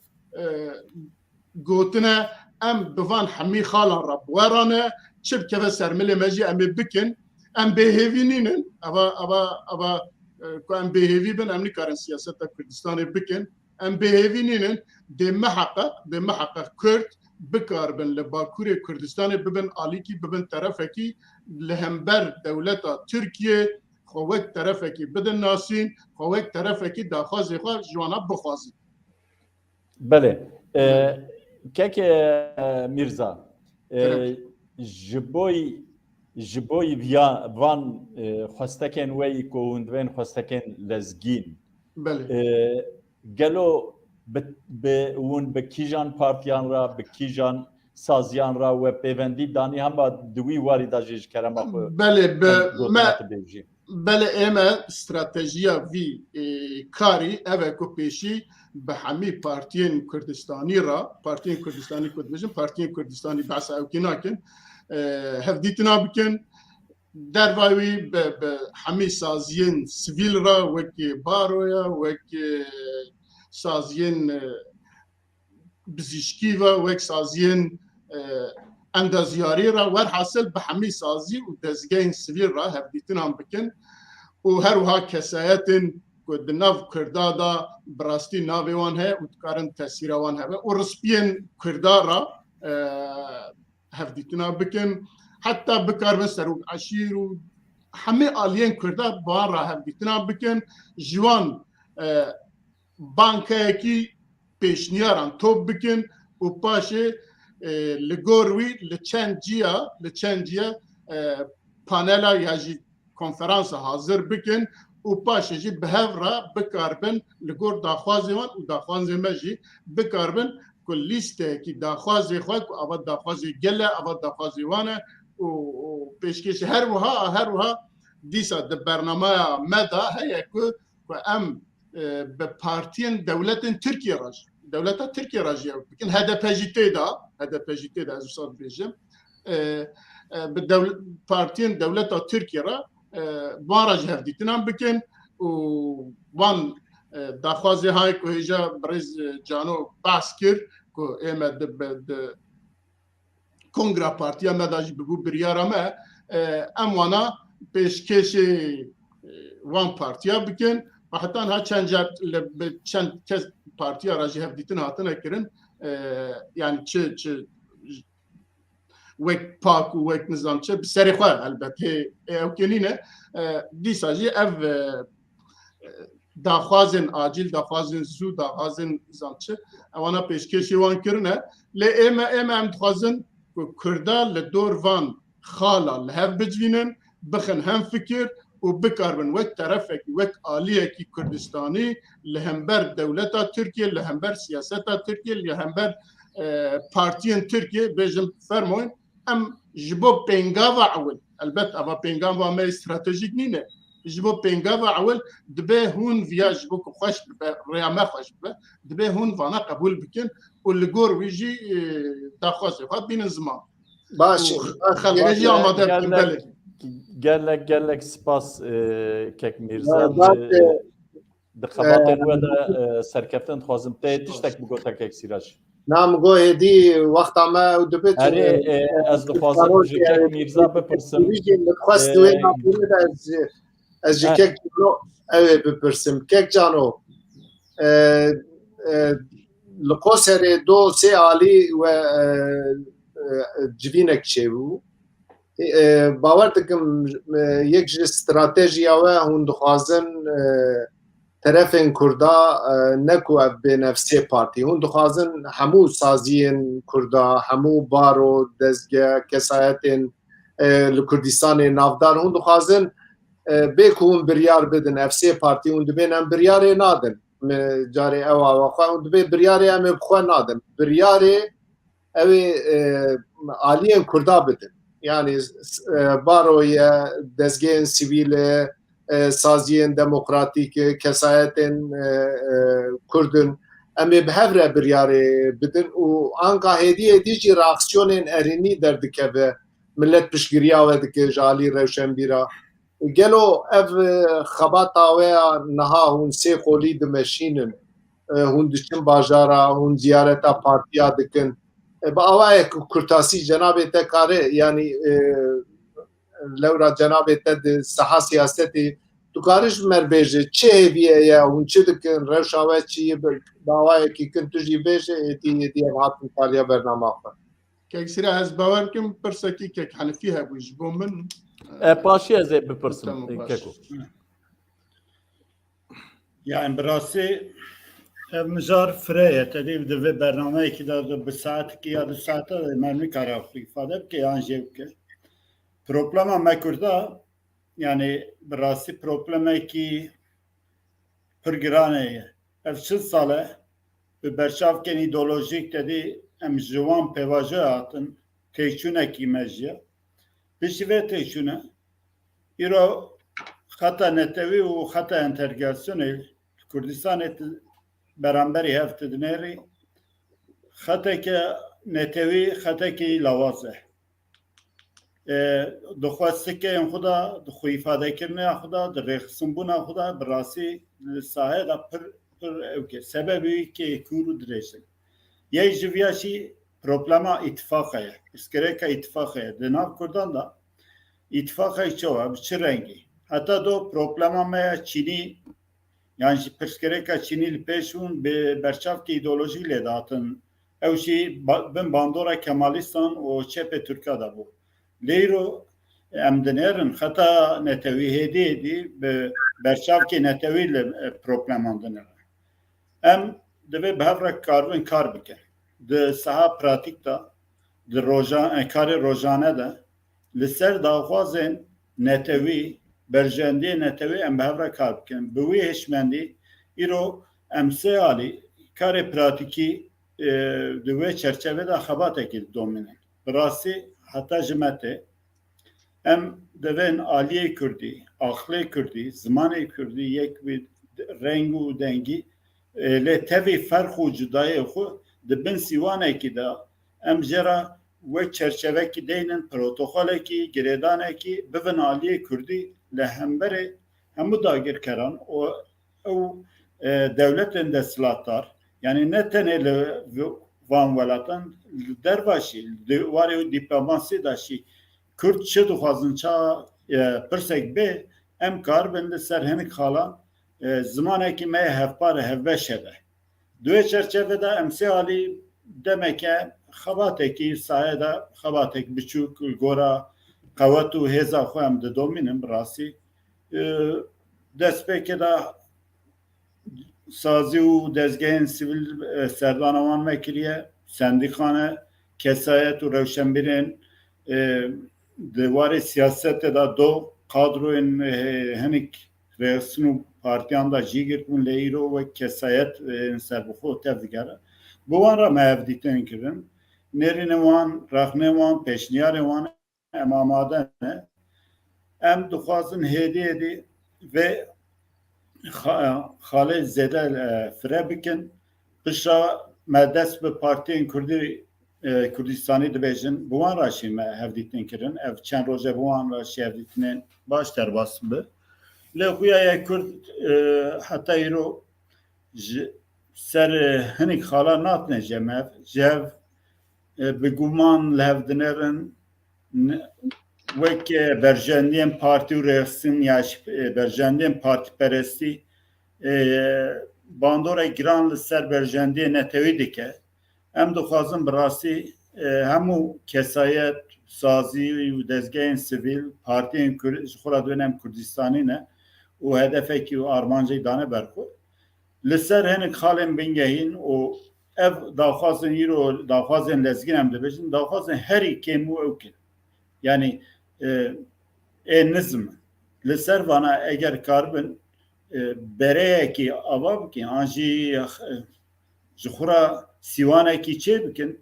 گوتنه ام بوان همی خالان را بوارانه چه بکوه سرمل مجی امی بکن ام بهیوینینن اوا که ام بهیوی بن امنی کارن سیاست کردستان بکن ام بهیوی نینن ده محقق کرد بکار بن لباکور کردستان ببن آلی کی ببن طرفه کی لهمبر دولت ترکیه خوک طرفه کی بدن ناسین خوک طرفه کی داخوازی خواه جوانا بخوازی بله که میرزا جبوی وان خواستکن وی که هندوین خواستکن لزگین گلو اون به کیجان پارتیان را به کیجان سازیان را و پیوندی دانی هم با دوی واری داجیج کرم بله اما استراتژیا وی کاری اوه که پیشی به همه پارتیان کردستانی را پارتیان کردستانی کدویجن پارتیان کردستانی بحث اوکی ناکن هفدیتنا بکن در واوی به همه سازین سویل را وکی بارویا وکی سازین بزیشکی و وکی سازین اندازیاری را ور حاصل به همه سازی و دزگین سویل را هفدیتنا بکن و هر وها کسایتن که ناو کردادا براستی ناویوان ہے و تکارن تاثیروان ہے و رسپین کردار را هفدیتنا بکن حتی بکاربن سروک عشیر و همه آلیین کرده بان را هفدیتنا بکن جوان بانکایکی پیشنیاران توب بکن و پاشه لگوروی لچند جیا پانلا یا جی کنفرانس حاضر بکن و پاشه جی به را بکاربن لگور داخوازی وان و داخوازی مجی بکاربن که لیسته که داخوازی خواهد که اول داخوازی گله اول داخوازی وانه و پیشکش هر وها دیسا ده برنامه مدا هیا که ام به پارتین دولت ترکیه راج دولت ترکیه راجی بکن هدپجیته دا از اصلا بیجم به پارتین دولت ترکیه را وان راج هفدیتنام بکن و وان داخوازی های که هجا برز جانو بحث کرد که ایمه ده کنگرا پارتیا مداجی بگو بریارمه ام وانا پیشکش وان پارتیا بکن و حتی ها چند کس پارتیا راجی هفدیتن هاتنه کرن یعنی چه وک پاک و وک نظام چه بسری خواه البته او کنینه دیسا جی او داخوازن عاجل داخوازن زو داخوازن نظام چه اوانا پیشکشی وان کرنه لی ایمه ام دخوازن کرده لدور وان خالا لحف بجوینن بخن هم فکر و بکاربن وک طرفك وک آلیه کی کردستانی لهمبر دولتا ترکیه لهمبر سیاستا ترکیه لهمبر پارتین ترکیه بجم فرموین ام جبو پینگاوا اول البته اما پینگاوا ما استراتژیک نینه جبو پینگاوا اول دبه هون ویا جبو خوش ریامه خوش دبه هون وانا قبول بکن و لگور ویجی داخوازه خواه بین زمان باش خلقی آماده بکن بله gelek spas kek Mirza dixebatên we de serkeftin dixwazim te tiştek bi gotek sîraç. نام گو هدی وقت ما و دبت Erê ez dixwazim ji kek Mirza bipirsim. خواست دوی نابود از جکک جانو اوه بپرسم کک جانو لقو سر دو سه آلی و جوینک چه بو باور دکم یک استراتژیا و هون دخوازن طرفین کردا نکو به نفسی پارتی هون دخوازن همو سازین کردا همو بارو دزگه کسایتین لکردستان نافدار هون دخوازن بکون بریار بدن نفسی پارتی هون دبینم بریار نادن جاری اوا وخوا هون دبی بریار ام بخوا نادن بریار اوی آلیین کردا بدن yani baroya dezgên sivîl saziyên demokratîk kesayetin Kurdin em ê bi hev re biryarê bidin û anka hêdî jî reaksiyonên erînî derdikeve millet piştgiriya we dike ji alî rewşenbîra gelo ev xebata we ya niha hûn sê xolî dimeşînin hûn diçin bajara hûn ziyareta partiya dikin باوای کرتاسی جناب تکاره یعنی لورا جناب تد صحه سیاستی تو کارش مربیجه چه ویه یا اون چه دکن روشاوه چیه باوای کی کنت جی بیجه تی هات مطالعه برنامه آخر که اکسیره از باور کم پرسکی که حنفی هبوش بو من پاشی از بپرسم ککو yani براستی مجار فریه تدیب دوی برنامه ای که داده به ساعت که یا دو ساعت من میکاره ifade بکه یا جیب که پروبلما مکرده yani براستی پروبلمه که پرگرانه اف چل ساله به برشاف که ایدولوژیک تدی ام جوان پیواجه هاتن تیچونه کی مجیه بشیوه تیچونه ایرو خطا نتوی و خطا انترگاسیونی کردستان برانبری هفته دنیری خطا که نتوی خطا که لوازه دخواسته که این خدا دخو ifade کرنه خدا در رخصنبونه خدا براسی ساحه دا پر اوکی سببی که کورو درشن یه جویاشی پروبلما اتفاقه اسکره که اتفاقه دناب کردن دا اتفاقه چوه بچه رنگی حتی دو پروبلما ما چینی yani perskereka Çinil peşun be berçav ki ideoloji le datın ew jî bin bandora Kemalistan û çepê Tirkiye de bû. Lêro em dinerin xeta netewî hêdî bi berçavkê netewî li probleman dinirin. Em divê bi hev re karibin kar bikin. Di saha pratik de, di karê rojane de li ser daxwazên netewî, berjendiyê netewî em bi hev re kar bikin. Bi wî hêşmendî îro em sê alî karê pratikî di wê çerçevê de xebatekî domînin. Bi rastî heta ji metê em divên aliyê Kurdî, axlê Kurdî, zimanê Kurdî yek bi reng û dengî lê tevî ferq û cudayê xwe di bin sîwanekî de em jê re wek çerçevekî deynin, protokolekî, girêdanekî bibin aliyê Kurdî li hemberê hemû dagirkeran û ew devletên desthilatdar yani ne tenê li van welatan li dervaşî di warê dîplomasî de şî Kurd çi dixwazin ça pirsek bê em karibin li ser hinek xalan zimanekî me hevpar hevbeş hebe. Di wê çerçevede em sê alî demeke xebatekî sahê de xebatek biçûk gora qewet û hêza xwe em didomînin bi rastî destpêkê de sazî û dezgehên sivîl serdana wan vekiriye sendîkane kesayet û rewşenbîrên di warê siyasetê de do kadroyên hinek rêxistin û partiyan da jî girtin lê îro wek kesayet serbixwe tev digere. Bi wan re me hevdîtin kirin. Nêrînê wan, rexnê wan, pêşniyarê wan em amade ne. Em dixwazin hêdî vê xalê zêde fire bikin. Pişa me dest bi partiyên Kurdistanî dibêjin. Bi wan re jî me hevdîtin kirin. Ev çend roje bi wan re jî hevdîtinên baş derbas bi. Lê xuya Kurd heta îro ji ser hinek xalan natine cemev. Jev bi guman li hev dinerin wek berjendiyên partî û rêxistin ya berjendiyên partîperestî bandora giran li ser berjendiyê netewî dike. Em dixwazin bi rastî hemû kesayet, sazî û dezgehên sivîl partiyên ji xwe re dibin em Kurdistanî ne û hedefekî û armanceyî dane ber xwe. Li ser hinek xalên bingehîn û ev daxwazên îro daxwazên lezgîn em dibêjin daxwazên herî kêm û ew kin. Yani ê nizm li ser vana eger karibin bereyekî ava bikin an jî ji xwe re sîwanekî çê bikin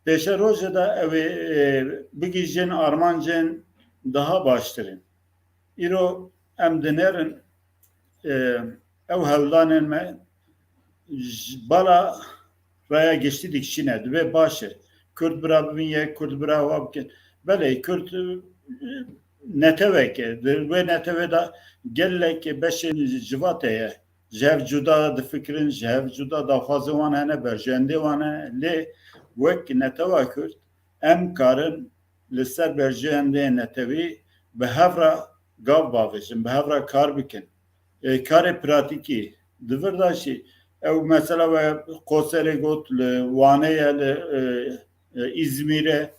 pêşe rojê de ew ê bigîjin armancên daha baştirin. Îro em dinerin ew hevdanên me bala raya geçtî dikişîne divê baş e. Kurd bira bibin yek, Kurd bira ava bikin. Belê Kurd netewek e. Di wê netewê de gelek beşên civatê ye. Ji hev cuda difikirin, ji hev cuda daxwazê wan hene, berjendê wan hene. Lê wek netewa Kurd em karin li ser berjendeyên netewî bi hev re gav bavêjin, bi hev re kar bikin. Karê pratikî di vir de jî ew mesela we Qoserê got li Waneyê li İzmîrê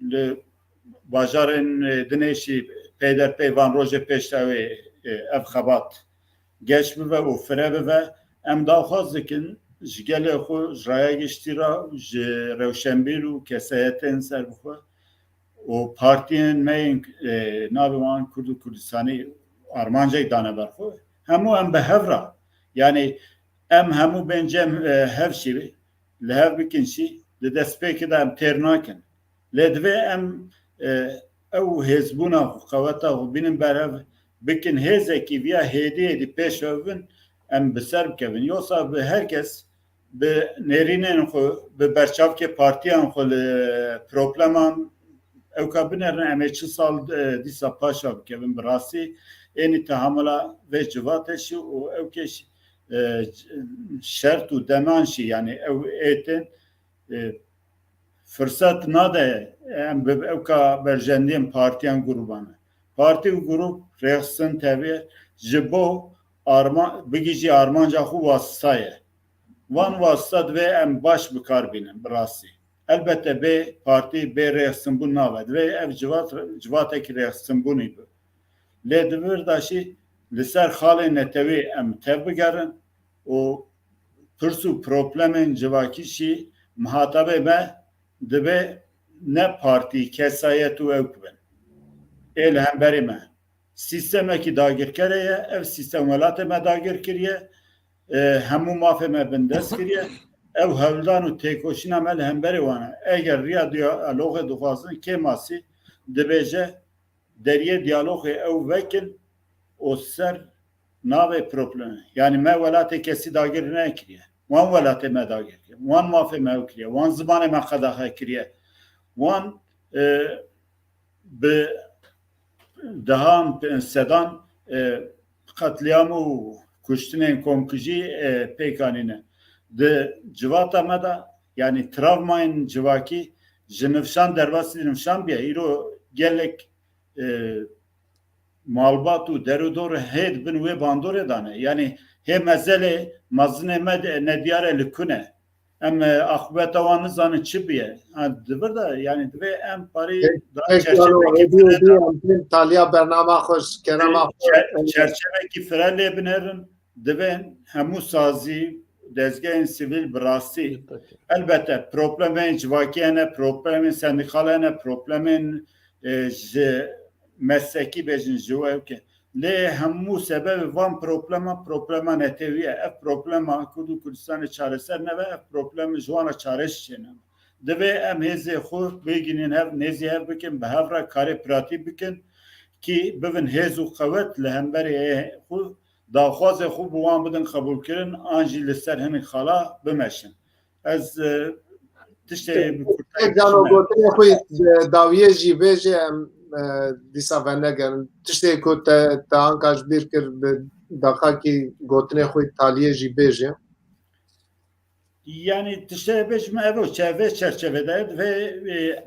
li bajarên dinê jî peyderpey van rojê pêş de ev xebat geç bibe û fire bibe em daxwaz dikin ji gelê xwe ji raya geştî re ji rewşenbîr û kesayetên serbixwe û partiyên me yên navê wan Kurd û Kurdistanî armanceyî dane ber xwe hemû em bi hev re yani em hemû bên cem hev şî li hev bikin şî li destpêkê de em têr nakin. Lê divê em ew hêzbûna qeweta xwe bînin berhev bikin hêzekî viya hêdiyê dî pêş ve bibin em bi ser bikevin. Yoksa bi herkes bi nêrînên xwe bi berçavkê partiyan xwe li probleman ew ka binerin em ê çi sal dîsa paşa bikevin bi rastî ênî tehamûla vê civatê şî û ew kê şert û deman şî yani ew êtin fırsat nade em bi ew ka berjendiyên partiyan gruban e. Partî û grup rêxistin tevî ji bo bigîjî armanca xwe wasîta ye. Van vasıta ve em baş bikar binin birası. Elbette be parti be reysin bu navet ve ev civateki reysin bu nibu. Le divir daşi liser xalê netewê em tev bigerin û pirsû problemên civakî jî mihatebê me dibe ne partî kesayet û ew bibin. Ê li hemberî me sîstemekî dagirkerê ye, ev sîstem welatê me dagir kiriye, hemû mafê me bindest kiriye, ev hewldan û têkoşîna me li hemberî wan e. Eger riya diyalogê dixwazin kê masî dibêje deriyê diyalogê ew vekin o ser navê problemi. Yani me welatê kesî dagir nekiriye. Wan welatê me dagir kiriye. Wan mafê me ew kiriye. Wan zimanê me qedaxe kiriye. Wan bi dehan sedan qetliyam û kuştinên komkujî pêkanîne. Di civata me da yani travmayên civakî ji nifşan derbasî nifşan biye. Îro gelek malbat û derûdor hê bin wê bandorê dane. Yani hê mezelê mazinê me nediyare li ku ne. Em axibeta wan nizanin çi biye. Divir da yani divê em parî taliya bernama xweş kerema çerçevekî fire lê binerin divên hemû sazî dezgehên sivîl bi rastî elbette problemên civakî hene, problemên sendîkal hene, problemên ji meslekî bêjin ji we ke. Lê hemû sebebê van problema netewî ye. Ev problema Kurd û Kurdistanê çareser nebe, ev problemê ji wan re çareş çêne. Divê em hêzê xwe bêgînin hev nêzî hev bikin, bi hev re karê piratî bikin ki bibin hêz û qewet li hemberê xwe daxwazê xwe bi wan bidin qebûlkirin an jî li ser hinek xala bimeşin. Ez tiştê Cano gotinê xwe dawiyê jî bêje em dîsa venegerin. Tiştê ku te anka ji bîr kir bi daxakî gotinê xwe taliyê jî bêje. Yani tiştê bêjme ev çevê çerçevede ve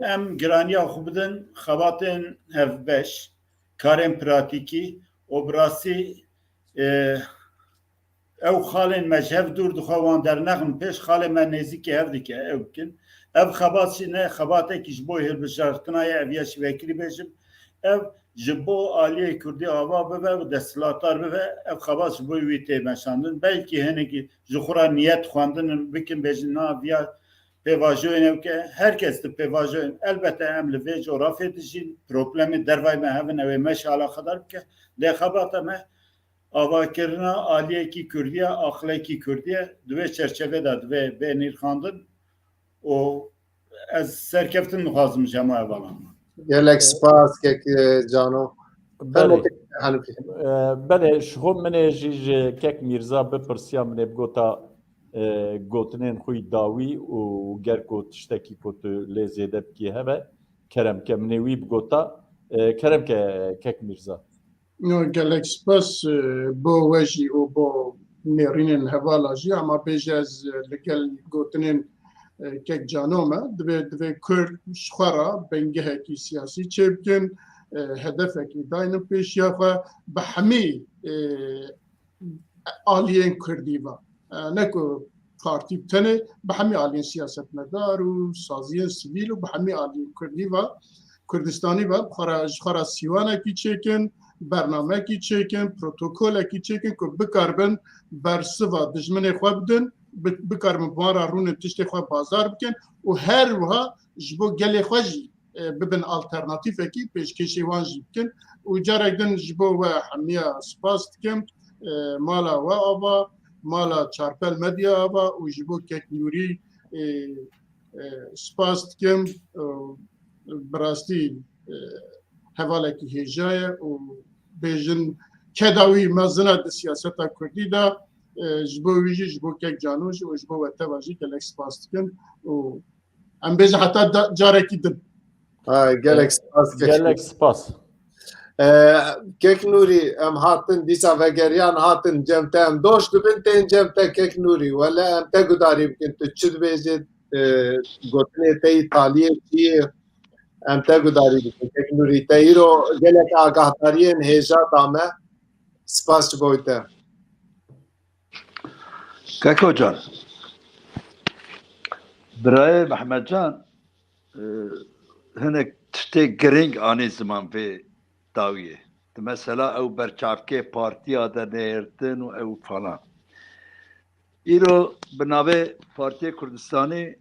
em giraniya xwe bidin xebatên hevbeş, karên pratîkî, obrasî ew xalên me ji hev dûr dixwe wan dernexin pêş xalê me nêzîkî hev dike ew bikin. Ev xebat jî ne xebatekî ji bo hilbijartina ye ev ya ji vekirî bêjim. Ev ji bo aliyê Kurdî ava bibe desthilatar bibe ev xebat ji bo wî tê meşandin. Belkî hinekî ji xwe re niyet xwendinin bikin bêjin na viya pêvajoyên ew ke herkes di pêvajoyên elbette em li vê coğrafyê dijîn problemê dervay me hevin ew ê meş ala xedar bike. Lê xebata me avakirina aliyekî Kurdiye, axlekî Kurdiye divê çerçeve de divê bênîrxandin û ez serkeftin dixwazim ji hemû evalan. Gelek spas kek Cano. Belê ji xwe min jî ji Kek Mîrza bipirsiya min ê bigota gotinên xwe dawî û ger ku tiştekî ku tu lê zêde bikî hebe keremke min ê wî bigota keremke Kek Mîrza. Gelek spas bo we jî û bo nêrînên hevala jî ama bêje ez li gel gotinên Kek Cano me divê Kurd ji xwe re bengehekî siyasî çê bikin, hedefekî daynin pêşiya xwe bi hemî aliyên Kurdî ve ne ku partî tenê bi hemî aliyên siyasetmedar û saziyên sivîl û bi hemî aliyên Kurdî ve Kurdistanî ve ji xwe re sîwanekî çêkin, bernamekî çêkin, protokolekî çêkin ku bikarbin bersiva dijminê xwe bidin, bikarbin wan re rûnin tiştê xwe bazar bikin û her wiha ji bo gelê xwe jî bibin alternatîfekî pêşkêşî wan jî bikin û carek din ji bo we hemiya spas dikim mala we ava, mala Çarpel Medya ava û ji bo Kek Nûrî spas dikim bi rastî hevalekî hêja ye û bêjin kedawî mezina di siyaseta Kurdî de ji bo wî jî ji bo Kek Cano jî û ji bo we teva jî gelek spas dikim û em bêjin heta carekî din. Gelek spas Gelek spas. Kek Nûrî em hatin dîsa vegeriyan hatin cemte em doş dibin tên cemte Kek Nûrî wele em te gudarî bikin tu çi dibêjî gotinê te yî taliyê çi ye em te gudarî bikin Kek Nûrî te îro gelek agahdariyên hêja dame spas ji bo te. Keko can برای محمد جان هنک تشتی گرینگ آنی زمان به داویه مثلا او برچافکه پارتی آده نیردن و او فلان ایرو بنابه پارتی کردستانی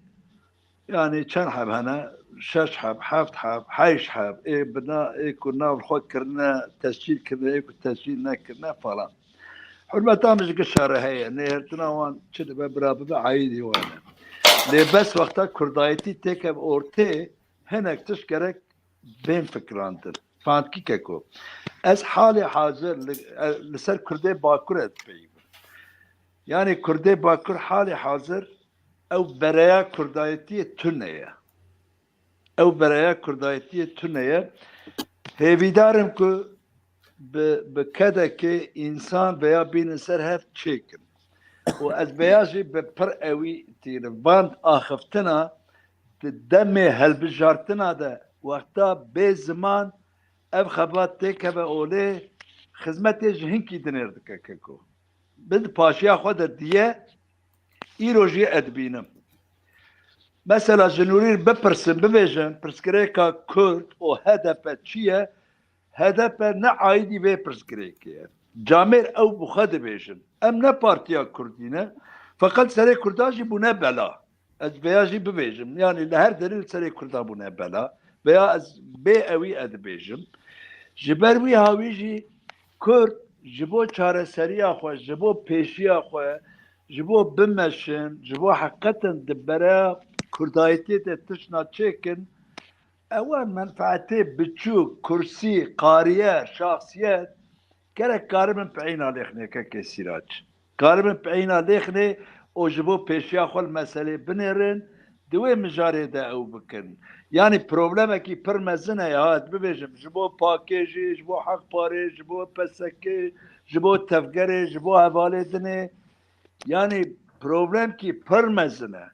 yani çend heb hene, 6 heb, 7 heb, 8 heb, bina ku nav xwe kirine, tescîl kirine, ku tescîl nekirine falan. Hürmetan ji şerê heye, nêrtina wan çi dibe birabibe aîdî wan e. Lê bes wexta Kurdayetî têke ortê hinek tiş gerek bên fikrantir. Fandkîke ku. Ez halê hazir li ser Kurdê Bakur et peyivim. Yani Kurdê Bakur halê hazir ew bereya Kurdayetiyê tune ye. Ew bereya Kurdayetiyê tune ye. Hêvîdarim ku bi kedekê însan veya bînin ser hev çêkin. û ez beya jî bi pir ewî tîrim. Van axiftina di demê helbijartina de wexta bê ziman ev xebat têkeve olê xizmetê ji hinkî dinêr dike keko. Bi paşiya xwe de diye îro jî edbînim. Mesela ji Nûrî bipirsin bibêjin pirsgirêka Kurd û HDP çi ye? HDP ne aîdî vê pirsgirêkê ye. Camêr ew bi xwe dibêjin. Em ne partiya Kurdî ne? Feqet serê Kurda jî bûne bela. Ez veya jî bibêjim. Yani li her derê serê Kurda bûne bela. Veya ez bê ewî edibêjim. Ji ber wî hawî jî Kurd ji bo çareseriya xwe, ji bo pêşiya xwe, ji bo bimeşin, ji bo heqetin di bere Kurdayetê de tişna çêkin, ewan menfaetê biçûk, kursî, qariye, şaxsiyet gerek karibin peyna lêxnekekê Sîrac. Karibin peyna lêxnê û ji bo pêşiya xwe meselê binêrin, di wê mijarê de ew bikin. Yani problemekî pir mezin heye hat bibêjim ji bo pakê jî, ji bo Hekparê, ji bo PSK, ji bo tevgerê, ji bo hevalê dinê. Yani problem ki pir mezin e.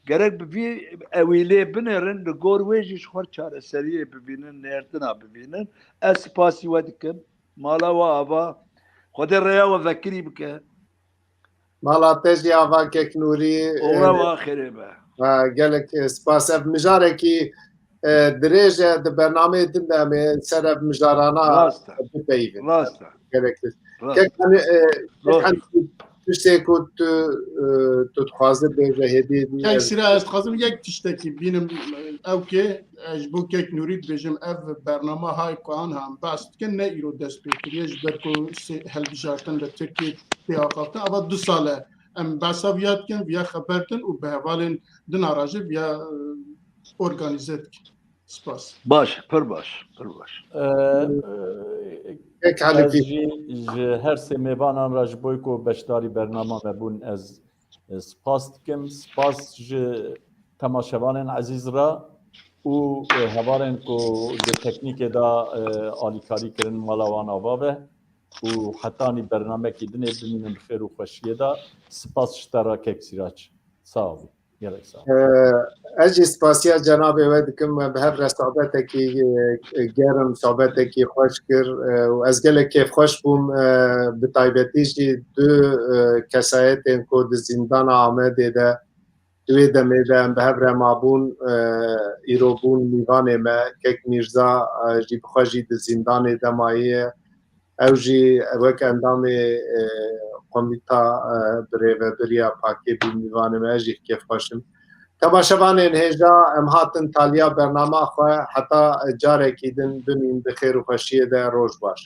Gerek bi vî ewîlê binêrin li gor wê jî ji xwe çareseriyê bibînin, nêrtina bibînin. Ez spasî we dikim. Mala we ava. Xwedê rêya we vekirî bike. Mala te jî ava Kek Nûrî Ora we xêrê be. gelek spas ev mijarekî dirêj e di bernameyê din de em ê ser ev mijarana Rast e. bipeyivin. Rast e. Gelek Rast. Kek tiştê ku tu dixwaze bêje hêdî Kek sîra ez dixwazim yek tiştekî bînim ew kê ji bo Kek Nûrî dibêjim ev bernama hay ku an ham bas dikin ne îro dest pê kiriye ji ber ku helbijartin li Tirkiyê pê axaftin ava 2 sal e em behsa viya dikin viya xeber din û bi hevalên din ara jî viya organize dikin. Spas. Baş, pir baş, pir baş. Kek Ez helîfî jî ji her sê mêvanan re ji bo ku beşdarî bernama me bûn ez spas dikim. Spas ji temaşevanên ezîz re û hevalên ku di teknîkê de alîkarî kirin mala wan ava ve û hetanî bernamekî dinê bimînin bi xêr û xweşiyê de spas ji te re Kek Sîrac. Sağ ol. Gelek sağ ol. Ez jî spasiya cenabê we dikim bi hev re sohbetekî germ sohbetekî xweş kir û ez gelek kêfxweş bûm bi taybetî jî du kesayetên ku di zîndana Amedê de di wê demê de em bi hev re mabûn îro bûn mîvanê me Kek Mîrza jî bi xwe jî di zîndanê de mayî ew jî wek endamê komîta birêveberiya Pakê bû mîvanê me ez jî kêfxweşim. Temaşevanên hêja em hatin taliya bernama xwe heta carekî din bimîn bi xêr û xweşiyê de roj baş.